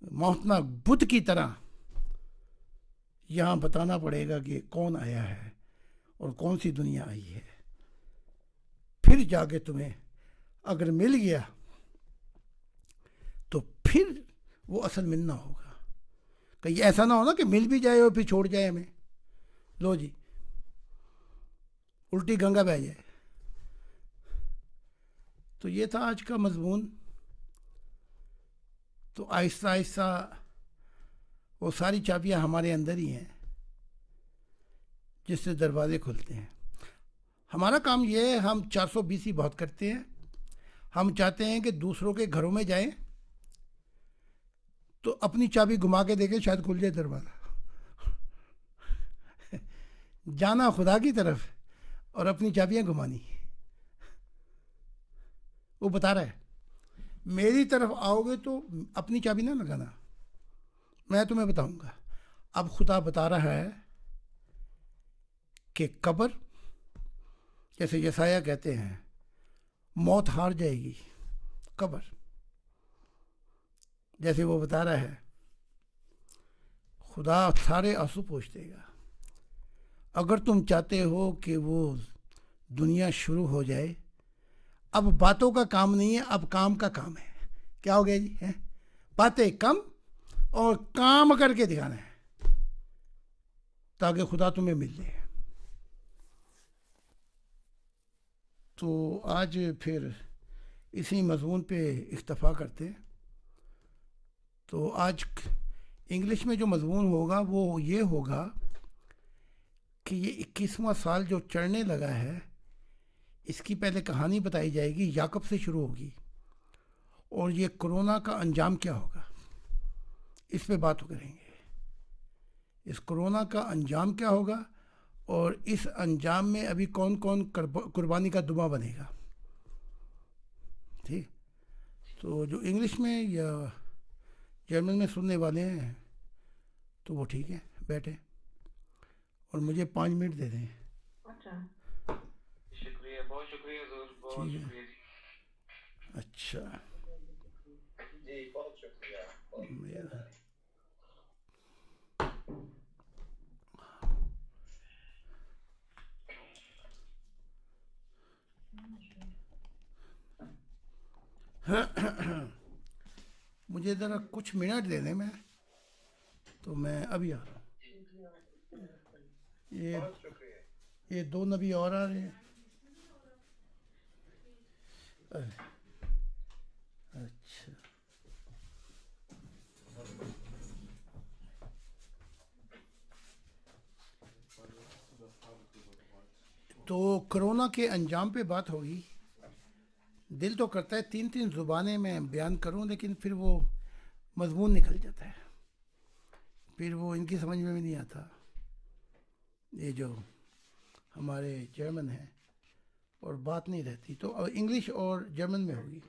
मोहतना बुद्ध की तरह यहाँ बताना पड़ेगा कि कौन आया है और कौन सी दुनिया आई है। फिर जाके तुम्हें अगर मिल गया तो फिर वो असल मिलना होगा। कहीं ऐसा ना हो ना कि मिल भी जाए और फिर छोड़ जाए हमें, लो जी उल्टी गंगा बह जाए। तो ये था आज का मजमून। तो आहिस्ता आहिस्ता वो सारी चाबियां हमारे अंदर ही हैं जिससे दरवाजे खुलते हैं। हमारा काम ये है, हम 420 ही बहुत करते हैं। हम चाहते हैं कि दूसरों के घरों में जाएं तो अपनी चाबी घुमा के देखें, शायद खुल जाए दरवाज़ा। जाना खुदा की तरफ और अपनी चाबियां घुमानी। वो बता रहा है मेरी तरफ आओगे तो अपनी चाबी ना लगाना, मैं तुम्हें बताऊंगा। अब खुदा बता रहा है कि कब्र, जैसे यसाया कहते हैं, मौत हार जाएगी कब्र। जैसे वो बता रहा है खुदा सारे आंसू पोंछ देगा। अगर तुम चाहते हो कि वो दुनिया शुरू हो जाए, अब बातों का काम नहीं है, अब काम का काम है। क्या हो गया जी? है बातें कम और काम करके दिखाना है ताकि खुदा तुम्हें मिल जाए। तो आज फिर इसी मजमून पे इख्तफा करते हैं। तो आज इंग्लिश में जो मजमून होगा वो ये होगा कि ये 21वां साल जो चढ़ने लगा है, इसकी पहले कहानी बताई जाएगी, याकूब से शुरू होगी, और ये कोरोना का अंजाम क्या होगा इस पे बात करेंगे। इस कोरोना का अंजाम क्या होगा और इस अंजाम में अभी कौन कौन कुर्बानी का दुआ बनेगा। ठीक, तो जो इंग्लिश में या जर्मन में सुनने वाले हैं तो वो ठीक है, बैठे और मुझे 5 मिनट दे दें। शुक्रिया, बहुत शुक्रिया हुजूर, बहुत ठीक है। शुक्रिया जी। अच्छा, जी बहुत शुक्रिया। मेरा मुझे ज़रा कुछ मिनट दे दें, मैं तो मैं अभी आ रहा हूँ। ये 2 नबी और आ रहे हैं। अच्छा, तो कोरोना के अंजाम पे बात होगी। दिल तो करता है 3-3 ज़ुबानें मैं बयान करूं, लेकिन फिर वो मजमून निकल जाता है, फिर वो इनकी समझ में भी नहीं आता। ये जो हमारे जर्मन हैं और बात नहीं रहती, तो इंग्लिश और जर्मन में होगी।